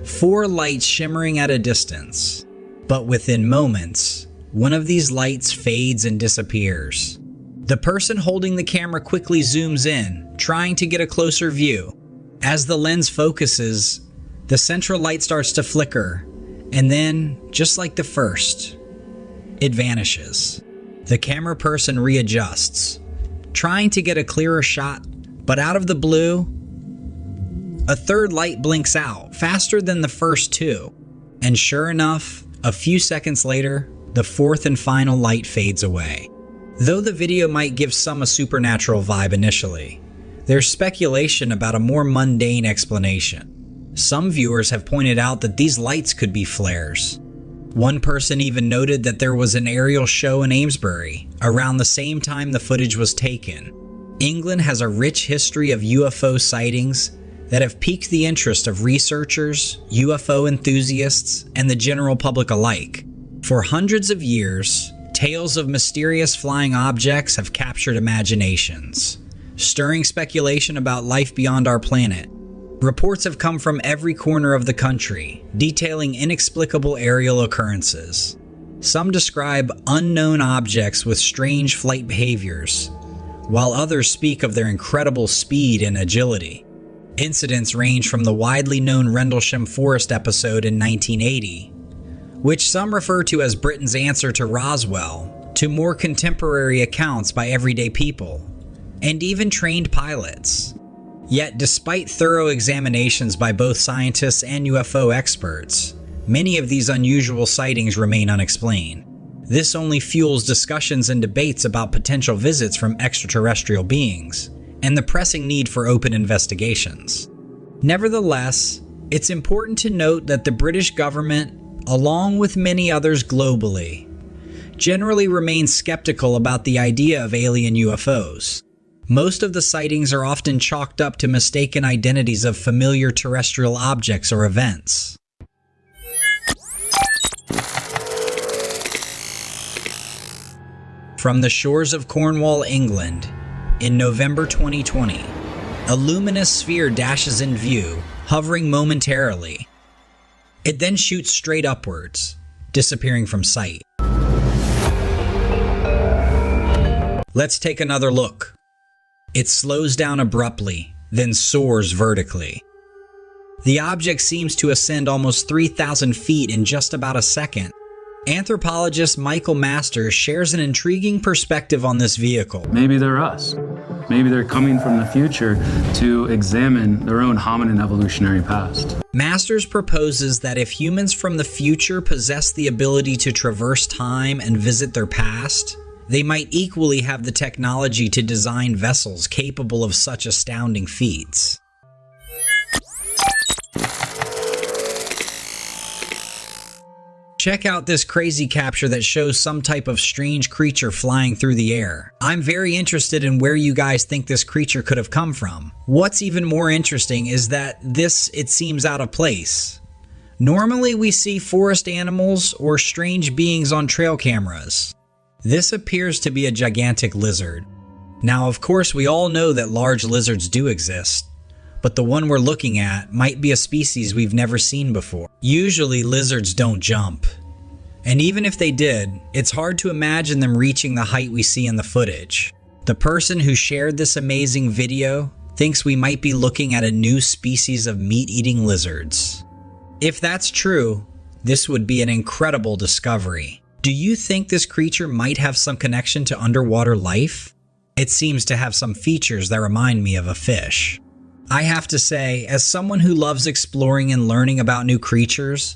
4 lights shimmering at a distance, but within moments, one of these lights fades and disappears. The person holding the camera quickly zooms in, trying to get a closer view. As the lens focuses, the central light starts to flicker, and then, just like the first, it vanishes. The camera person readjusts, trying to get a clearer shot, but out of the blue, a third light blinks out faster than the first 2, and sure enough, a few seconds later, the 4th and final light fades away. Though the video might give some a supernatural vibe initially, there's speculation about a more mundane explanation. Some viewers have pointed out that these lights could be flares. One person even noted that there was an aerial show in Amesbury around the same time the footage was taken. England has a rich history of UFO sightings that have piqued the interest of researchers, UFO enthusiasts, and the general public alike. For hundreds of years, tales of mysterious flying objects have captured imaginations, stirring speculation about life beyond our planet. Reports have come from every corner of the country, detailing inexplicable aerial occurrences. Some describe unknown objects with strange flight behaviors, while others speak of their incredible speed and agility. Incidents range from the widely known Rendlesham Forest episode in 1980, which some refer to as Britain's answer to Roswell, to more contemporary accounts by everyday people, and even trained pilots. Yet, despite thorough examinations by both scientists and UFO experts, many of these unusual sightings remain unexplained. This only fuels discussions and debates about potential visits from extraterrestrial beings, and the pressing need for open investigations. Nevertheless, it's important to note that the British government, along with many others globally, generally remains skeptical about the idea of alien UFOs. Most of the sightings are often chalked up to mistaken identities of familiar terrestrial objects or events. From the shores of Cornwall, England, in November 2020, a luminous sphere dashes in view, hovering momentarily. It then shoots straight upwards, disappearing from sight. Let's take another look. It slows down abruptly, then soars vertically. The object seems to ascend almost 3,000 feet in just about a second. Anthropologist Michael Masters shares an intriguing perspective on this vehicle. Maybe they're us. Maybe they're coming from the future to examine their own hominin evolutionary past. Masters proposes that if humans from the future possess the ability to traverse time and visit their past, they might equally have the technology to design vessels capable of such astounding feats. Check out this crazy capture that shows some type of strange creature flying through the air. I'm very interested in where you guys think this creature could have come from. What's even more interesting is that it seems out of place. Normally we see forest animals or strange beings on trail cameras. This appears to be a gigantic lizard. Now, of course, we all know that large lizards do exist, but the one we're looking at might be a species we've never seen before. Usually, lizards don't jump. And even if they did, it's hard to imagine them reaching the height we see in the footage. The person who shared this amazing video thinks we might be looking at a new species of meat-eating lizards. If that's true, this would be an incredible discovery. Do you think this creature might have some connection to underwater life? It seems to have some features that remind me of a fish. I have to say, as someone who loves exploring and learning about new creatures,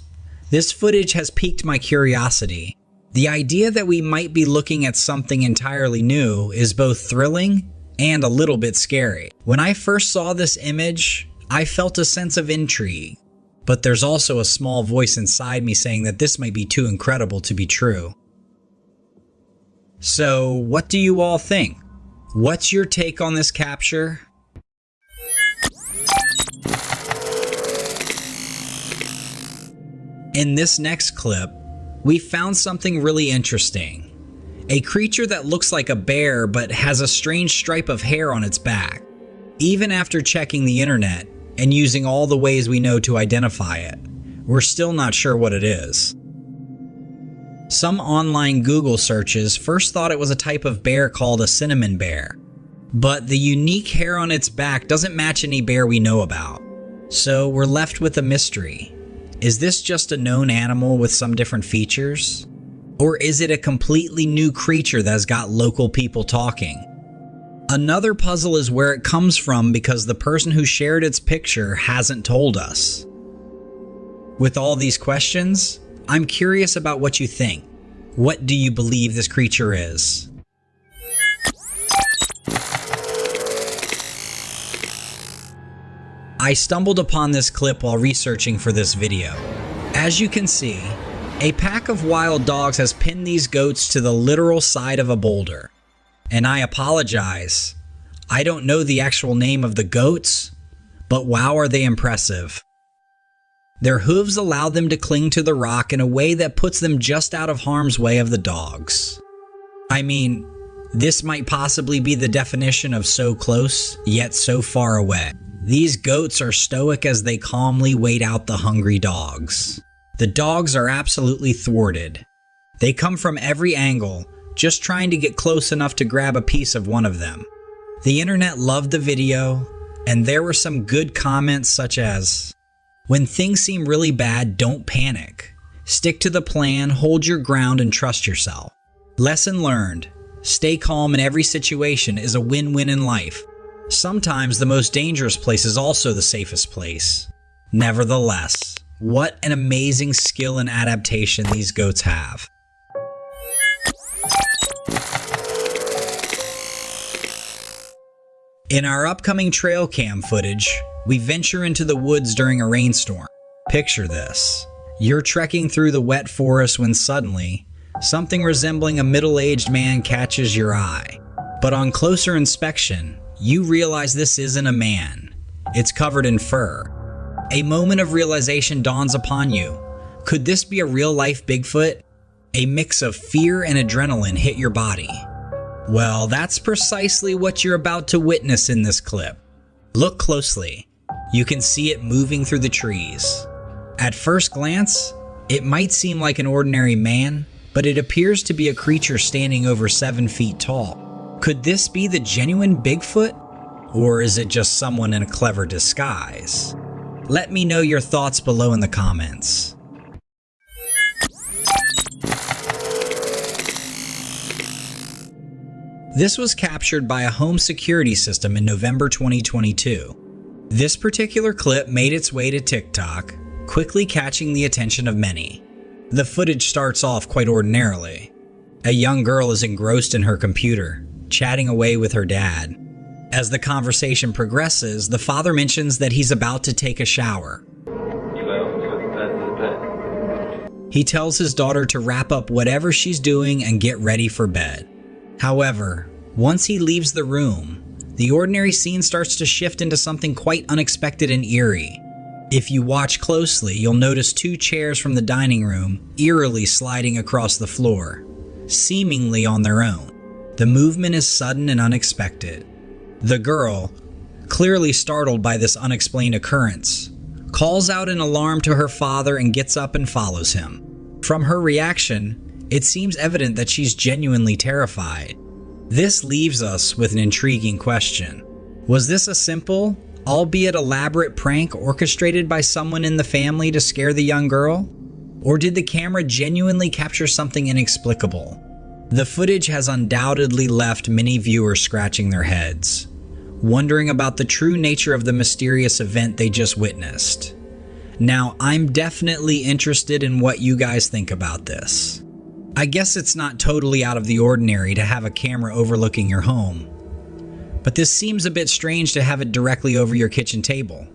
this footage has piqued my curiosity. The idea that we might be looking at something entirely new is both thrilling and a little bit scary. When I first saw this image, I felt a sense of intrigue. but there's also a small voice inside me saying that this might be too incredible to be true. So, what do you all think? What's your take on this capture? In this next clip, we found something really interesting. A creature that looks like a bear but has a strange stripe of hair on its back. Even after checking the internet and using all the ways we know to identify it, we're still not sure what it is. Some online Google searches first thought it was a type of bear called a cinnamon bear, but the unique hair on its back doesn't match any bear we know about. So we're left with a mystery. Is this just a known animal with some different features? Or is it a completely new creature that's got local people talking? Another puzzle is where it comes from because the person who shared its picture hasn't told us. With all these questions, I'm curious about what you think. What do you believe this creature is? I stumbled upon this clip while researching for this video. As you can see, a pack of wild dogs has pinned these goats to the literal side of a boulder. And I apologize, I don't know the actual name of the goats, but wow are they impressive. Their hooves allow them to cling to the rock in a way that puts them just out of harm's way of the dogs. I mean, this might possibly be the definition of so close, yet so far away. These goats are stoic as they calmly wait out the hungry dogs. The dogs are absolutely thwarted. They come from every angle, just trying to get close enough to grab a piece of one of them. The internet loved the video, and there were some good comments such as, "When things seem really bad, don't panic. Stick to the plan, hold your ground, and trust yourself. Lesson learned. Stay calm in every situation is a win-win in life. Sometimes the most dangerous place is also the safest place. Nevertheless, what an amazing skill and adaptation these goats have." In our upcoming Trailcam footage, we venture into the woods during a rainstorm. Picture this. You're trekking through the wet forest when suddenly, something resembling a middle-aged man catches your eye. But on closer inspection, you realize this isn't a man. It's covered in fur. A moment of realization dawns upon you. Could this be a real-life Bigfoot? A mix of fear and adrenaline hit your body. Well, that's precisely what you're about to witness in this clip. Look closely. You can see it moving through the trees. At first glance, it might seem like an ordinary man, but it appears to be a creature standing over 7 feet tall. Could this be the genuine Bigfoot? Or is it just someone in a clever disguise? Let me know your thoughts below in the comments. This was captured by a home security system in November 2022. This particular clip made its way to TikTok, quickly catching the attention of many. The footage starts off quite ordinarily. A young girl is engrossed in her computer, chatting away with her dad. As the conversation progresses, the father mentions that he's about to take a shower. He tells his daughter to wrap up whatever she's doing and get ready for bed. However, once he leaves the room, the ordinary scene starts to shift into something quite unexpected and eerie. If you watch closely, you'll notice 2 chairs from the dining room eerily sliding across the floor, seemingly on their own. The movement is sudden and unexpected. The girl, clearly startled by this unexplained occurrence, calls out in alarm to her father and gets up and follows him. From her reaction, it seems evident that she's genuinely terrified. This leaves us with an intriguing question. Was this a simple, albeit elaborate prank orchestrated by someone in the family to scare the young girl? Or did the camera genuinely capture something inexplicable? The footage has undoubtedly left many viewers scratching their heads, wondering about the true nature of the mysterious event they just witnessed. Now, I'm definitely interested in what you guys think about this. I guess it's not totally out of the ordinary to have a camera overlooking your home, but this seems a bit strange to have it directly over your kitchen table.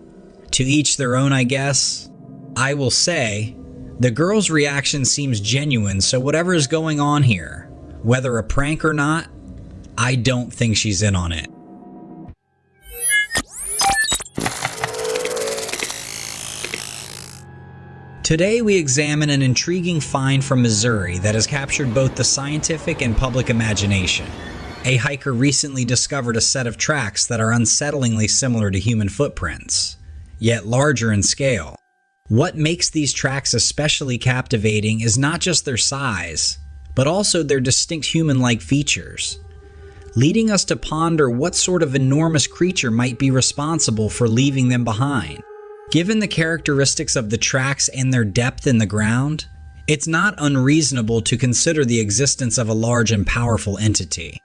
To each their own, I guess. I will say, the girl's reaction seems genuine, so whatever is going on here, whether a prank or not, I don't think she's in on it. Today we examine an intriguing find from Missouri that has captured both the scientific and public imagination. A hiker recently discovered a set of tracks that are unsettlingly similar to human footprints, yet larger in scale. What makes these tracks especially captivating is not just their size, but also their distinct human-like features, leading us to ponder what sort of enormous creature might be responsible for leaving them behind. Given the characteristics of the tracks and their depth in the ground, it's not unreasonable to consider the existence of a large and powerful entity.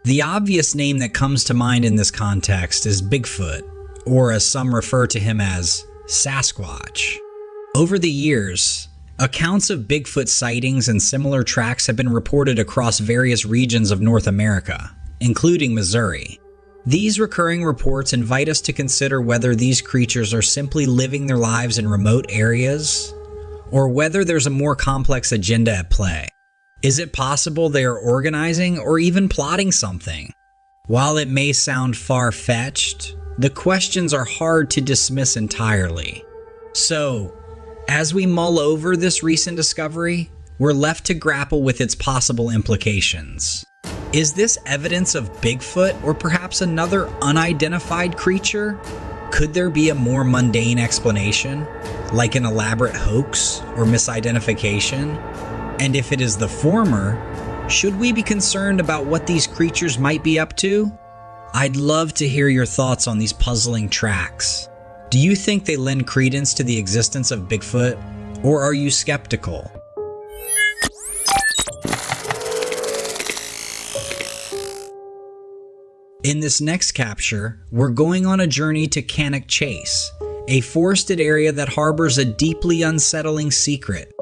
The obvious name that comes to mind in this context is Bigfoot, or as some refer to him as Sasquatch. Over the years, accounts of Bigfoot sightings and similar tracks have been reported across various regions of North America, including Missouri. These recurring reports invite us to consider whether these creatures are simply living their lives in remote areas, or whether there's a more complex agenda at play. Is it possible they are organizing or even plotting something? While it may sound far-fetched, the questions are hard to dismiss entirely. So, as we mull over this recent discovery, we're left to grapple with its possible implications. Is this evidence of Bigfoot or perhaps another unidentified creature? Could there be a more mundane explanation, like an elaborate hoax or misidentification? And if it is the former, should we be concerned about what these creatures might be up to? I'd love to hear your thoughts on these puzzling tracks. Do you think they lend credence to the existence of Bigfoot, or are you skeptical? In this next capture, we're going on a journey to Cannock Chase, a forested area that harbors a deeply unsettling secret.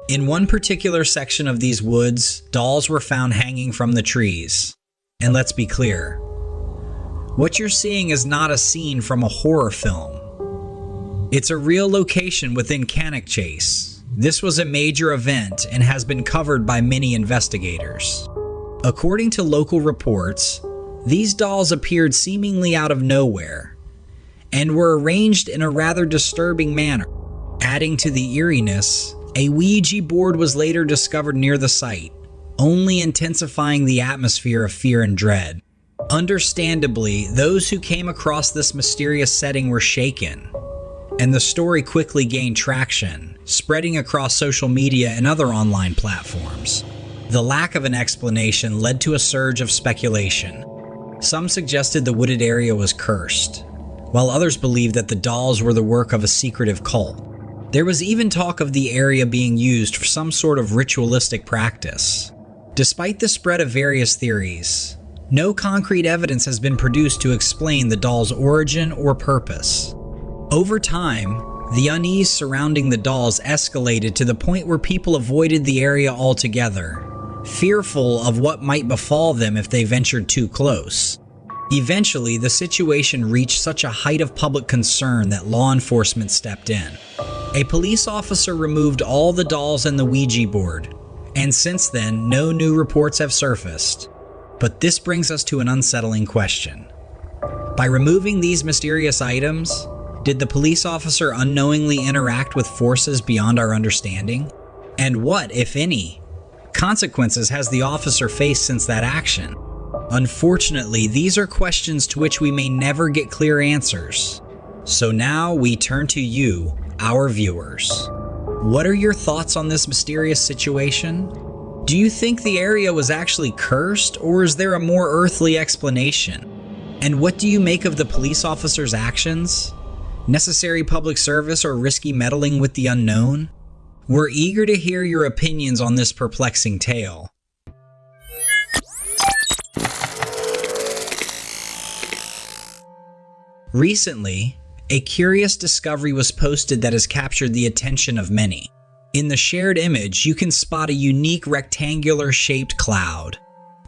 In one particular section of these woods, dolls were found hanging from the trees. And let's be clear, what you're seeing is not a scene from a horror film. It's a real location within Cannock Chase. This was a major event and has been covered by many investigators. According to local reports, these dolls appeared seemingly out of nowhere and were arranged in a rather disturbing manner. Adding to the eeriness, a Ouija board was later discovered near the site, only intensifying the atmosphere of fear and dread. Understandably, those who came across this mysterious setting were shaken, and the story quickly gained traction, spreading across social media and other online platforms. The lack of an explanation led to a surge of speculation. Some suggested the wooded area was cursed, while others believed that the dolls were the work of a secretive cult. There was even talk of the area being used for some sort of ritualistic practice. Despite the spread of various theories, no concrete evidence has been produced to explain the doll's origin or purpose. Over time, the unease surrounding the dolls escalated to the point where people avoided the area altogether, fearful of what might befall them if they ventured too close. Eventually, the situation reached such a height of public concern that law enforcement stepped in. A police officer removed all the dolls and the Ouija board, and since then, no new reports have surfaced. But this brings us to an unsettling question. By removing these mysterious items, did the police officer unknowingly interact with forces beyond our understanding? And what, if any, consequences has the officer faced since that action? Unfortunately, these are questions to which we may never get clear answers. So now we turn to you, our viewers. What are your thoughts on this mysterious situation? Do you think the area was actually cursed, or is there a more earthly explanation? And what do you make of the police officer's actions? Necessary public service or risky meddling with the unknown? We're eager to hear your opinions on this perplexing tale. Recently, a curious discovery was posted that has captured the attention of many. In the shared image, you can spot a unique rectangular-shaped cloud.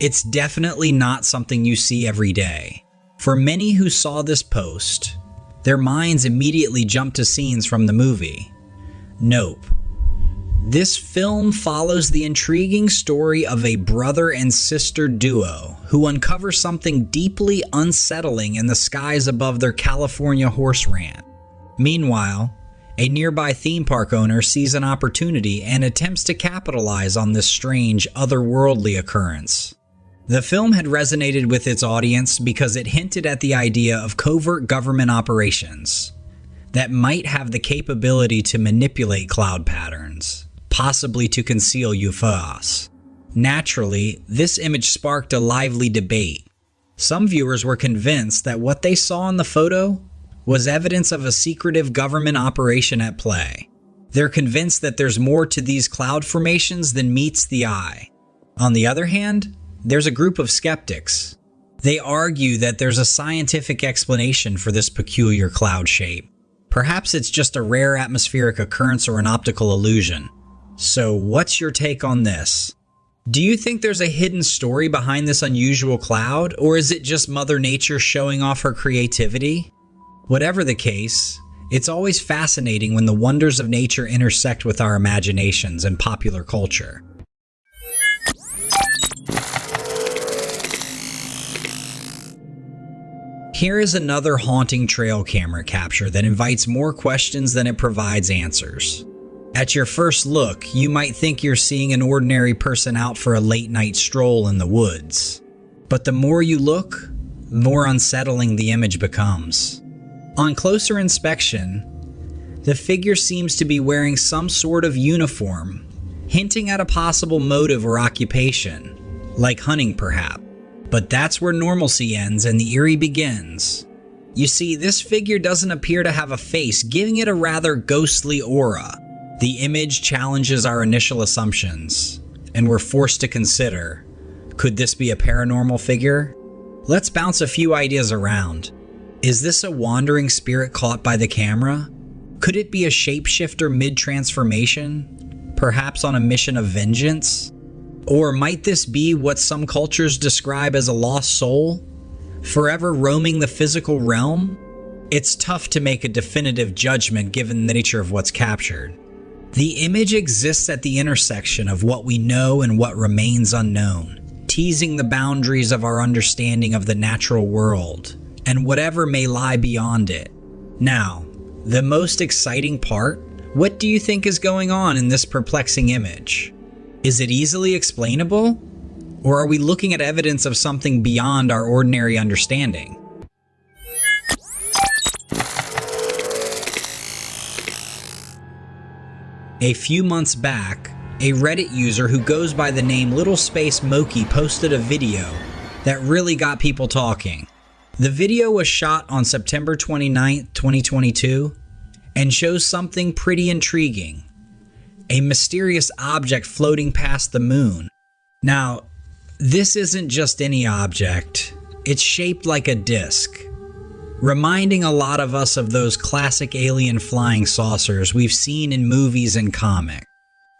It's definitely not something you see every day. For many who saw this post, their minds immediately jumped to scenes from the movie. Nope. This film follows the intriguing story of a brother and sister duo who uncover something deeply unsettling in the skies above their California horse ranch. Meanwhile, a nearby theme park owner sees an opportunity and attempts to capitalize on this strange, otherworldly occurrence. The film had resonated with its audience because it hinted at the idea of covert government operations that might have the capability to manipulate cloud patterns, possibly to conceal UFOs. Naturally, this image sparked a lively debate. Some viewers were convinced that what they saw in the photo was evidence of a secretive government operation at play. They're convinced that there's more to these cloud formations than meets the eye. On the other hand, there's a group of skeptics. They argue that there's a scientific explanation for this peculiar cloud shape. Perhaps it's just a rare atmospheric occurrence or an optical illusion. So what's your take on this? Do you think there's a hidden story behind this unusual cloud, or is it just Mother Nature showing off her creativity? Whatever the case, it's always fascinating when the wonders of nature intersect with our imaginations and popular culture. Here is another haunting trail camera capture that invites more questions than it provides answers. At your first look, you might think you're seeing an ordinary person out for a late night stroll in the woods. But the more you look, the more unsettling the image becomes. On closer inspection, the figure seems to be wearing some sort of uniform, hinting at a possible motive or occupation, like hunting perhaps. But that's where normalcy ends and the eerie begins. You see, this figure doesn't appear to have a face, giving it a rather ghostly aura. The image challenges our initial assumptions, and we're forced to consider, could this be a paranormal figure? Let's bounce a few ideas around. Is this a wandering spirit caught by the camera? Could it be a shapeshifter mid-transformation, perhaps on a mission of vengeance? Or might this be what some cultures describe as a lost soul, forever roaming the physical realm? It's tough to make a definitive judgment given the nature of what's captured. The image exists at the intersection of what we know and what remains unknown, teasing the boundaries of our understanding of the natural world and whatever may lie beyond it. Now, the most exciting part, what do you think is going on in this perplexing image? Is it easily explainable? Or are we looking at evidence of something beyond our ordinary understanding? A few months back, a Reddit user who goes by the name Little Space Moki posted a video that really got people talking. The video was shot on September 29, 2022, and shows something pretty intriguing. A mysterious object floating past the moon. Now, this isn't just any object. It's shaped like a disc, reminding a lot of us of those classic alien flying saucers we've seen in movies and comics.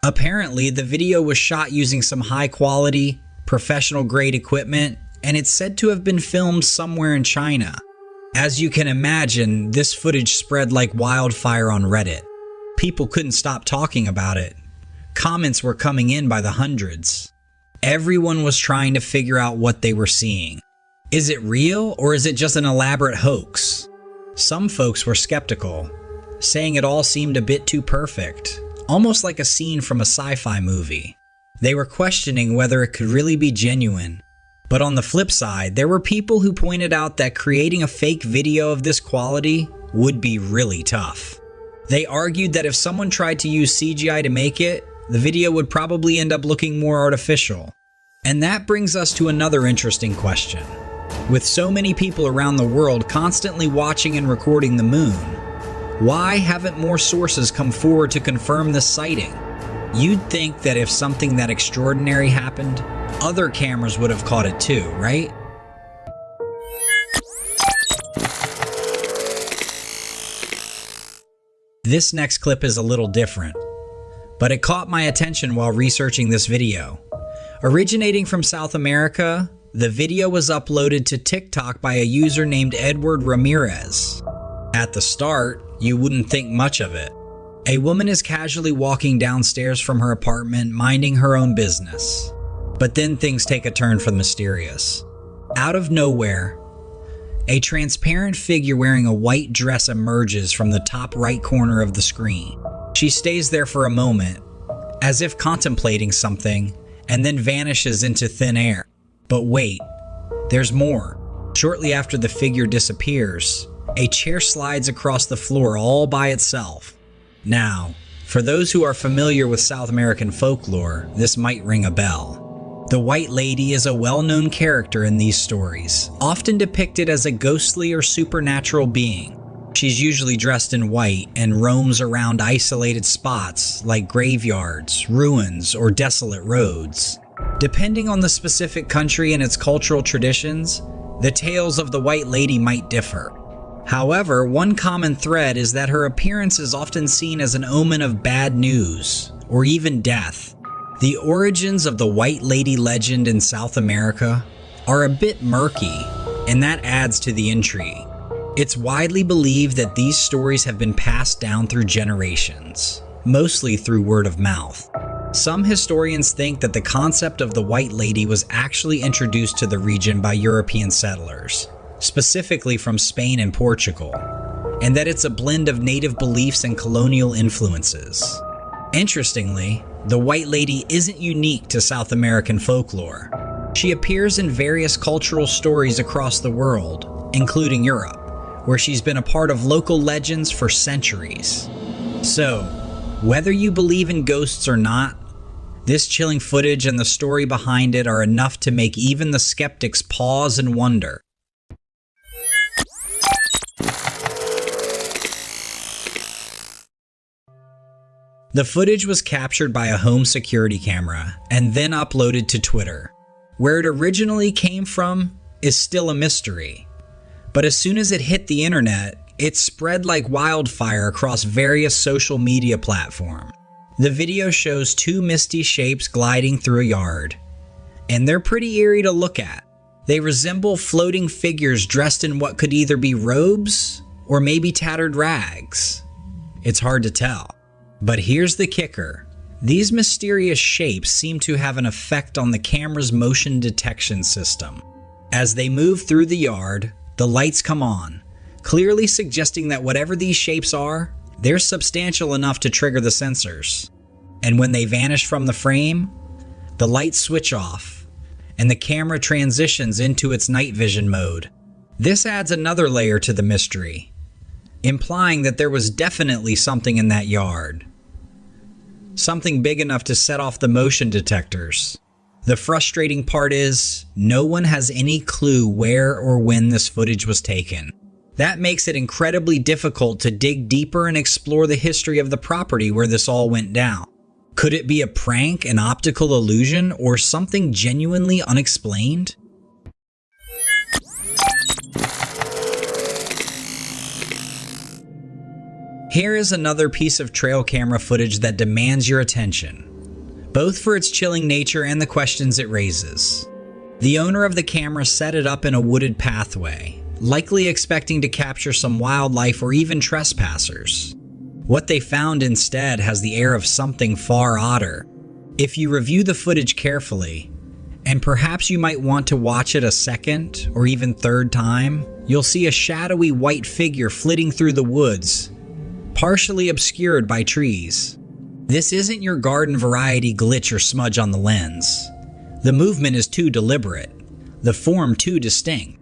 Apparently, the video was shot using some high-quality, professional-grade equipment, and it's said to have been filmed somewhere in China. As you can imagine, this footage spread like wildfire on Reddit. People couldn't stop talking about it. Comments were coming in by the hundreds. Everyone was trying to figure out what they were seeing. Is it real, or is it just an elaborate hoax? Some folks were skeptical, saying it all seemed a bit too perfect, almost like a scene from a sci-fi movie. They were questioning whether it could really be genuine. But on the flip side, there were people who pointed out that creating a fake video of this quality would be really tough. They argued that if someone tried to use CGI to make it, the video would probably end up looking more artificial. And that brings us to another interesting question. With so many people around the world constantly watching and recording the moon, why haven't more sources come forward to confirm this sighting? You'd think that if something that extraordinary happened, other cameras would have caught it too, right? This next clip is a little different, but it caught my attention while researching this video. Originating from South America, the video was uploaded to TikTok by a user named Edward Ramirez. At the start, you wouldn't think much of it. A woman is casually walking downstairs from her apartment, minding her own business. But then things take a turn for the mysterious. Out of nowhere, a transparent figure wearing a white dress emerges from the top right corner of the screen. She stays there for a moment, as if contemplating something, and then vanishes into thin air. But wait, there's more. Shortly after the figure disappears, a chair slides across the floor all by itself. Now, for those who are familiar with South American folklore, this might ring a bell. The White Lady is a well-known character in these stories, often depicted as a ghostly or supernatural being. She's usually dressed in white and roams around isolated spots like graveyards, ruins, or desolate roads. Depending on the specific country and its cultural traditions, the tales of the White Lady might differ. However, one common thread is that her appearance is often seen as an omen of bad news, or even death. The origins of the White Lady legend in South America are a bit murky, and that adds to the intrigue. It's widely believed that these stories have been passed down through generations, mostly through word of mouth. Some historians think that the concept of the White Lady was actually introduced to the region by European settlers, specifically from Spain and Portugal, and that it's a blend of native beliefs and colonial influences. Interestingly, the White Lady isn't unique to South American folklore. She appears in various cultural stories across the world, including Europe, where she's been a part of local legends for centuries. So, whether you believe in ghosts or not, this chilling footage and the story behind it are enough to make even the skeptics pause and wonder. The footage was captured by a home security camera and then uploaded to Twitter. Where it originally came from is still a mystery. But as soon as it hit the internet, it spread like wildfire across various social media platforms. The video shows two misty shapes gliding through a yard, and they're pretty eerie to look at. They resemble floating figures dressed in what could either be robes or maybe tattered rags. It's hard to tell. But here's the kicker. These mysterious shapes seem to have an effect on the camera's motion detection system. As they move through the yard, the lights come on, clearly suggesting that whatever these shapes are, they're substantial enough to trigger the sensors. And when they vanish from the frame, the lights switch off, and the camera transitions into its night vision mode. This adds another layer to the mystery, implying that there was definitely something in that yard. Something big enough to set off the motion detectors. The frustrating part is, no one has any clue where or when this footage was taken. That makes it incredibly difficult to dig deeper and explore the history of the property where this all went down. Could it be a prank, an optical illusion, or something genuinely unexplained? Here is another piece of trail camera footage that demands your attention, both for its chilling nature and the questions it raises. The owner of the camera set it up in a wooded pathway, likely expecting to capture some wildlife or even trespassers. What they found instead has the air of something far odder. If you review the footage carefully, and perhaps you might want to watch it a second or even third time, you'll see a shadowy white figure flitting through the woods, partially obscured by trees. This isn't your garden variety glitch or smudge on the lens. The movement is too deliberate, the form too distinct.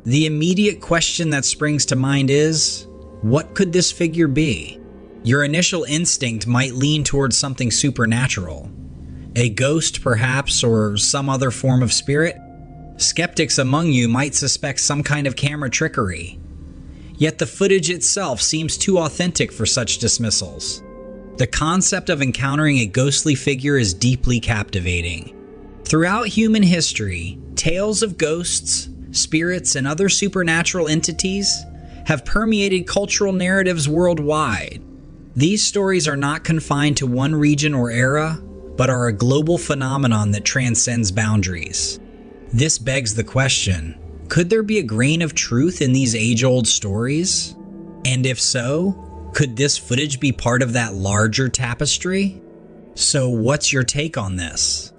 The immediate question that springs to mind is, what could this figure be? Your initial instinct might lean towards something supernatural. A ghost perhaps, or some other form of spirit. Skeptics among you might suspect some kind of camera trickery. Yet the footage itself seems too authentic for such dismissals. The concept of encountering a ghostly figure is deeply captivating. Throughout human history, tales of ghosts, spirits, and other supernatural entities have permeated cultural narratives worldwide. These stories are not confined to one region or era, but are a global phenomenon that transcends boundaries. This begs the question, could there be a grain of truth in these age-old stories? And if so, Could this footage be part of that larger tapestry? So what's your take on this?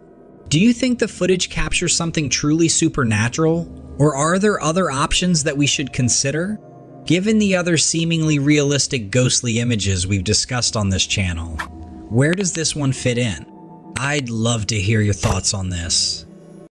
Do you think the footage captures something truly supernatural? Or are there other options that we should consider? Given the other seemingly realistic ghostly images we've discussed on this channel, where does this one fit in? I'd love to hear your thoughts on this.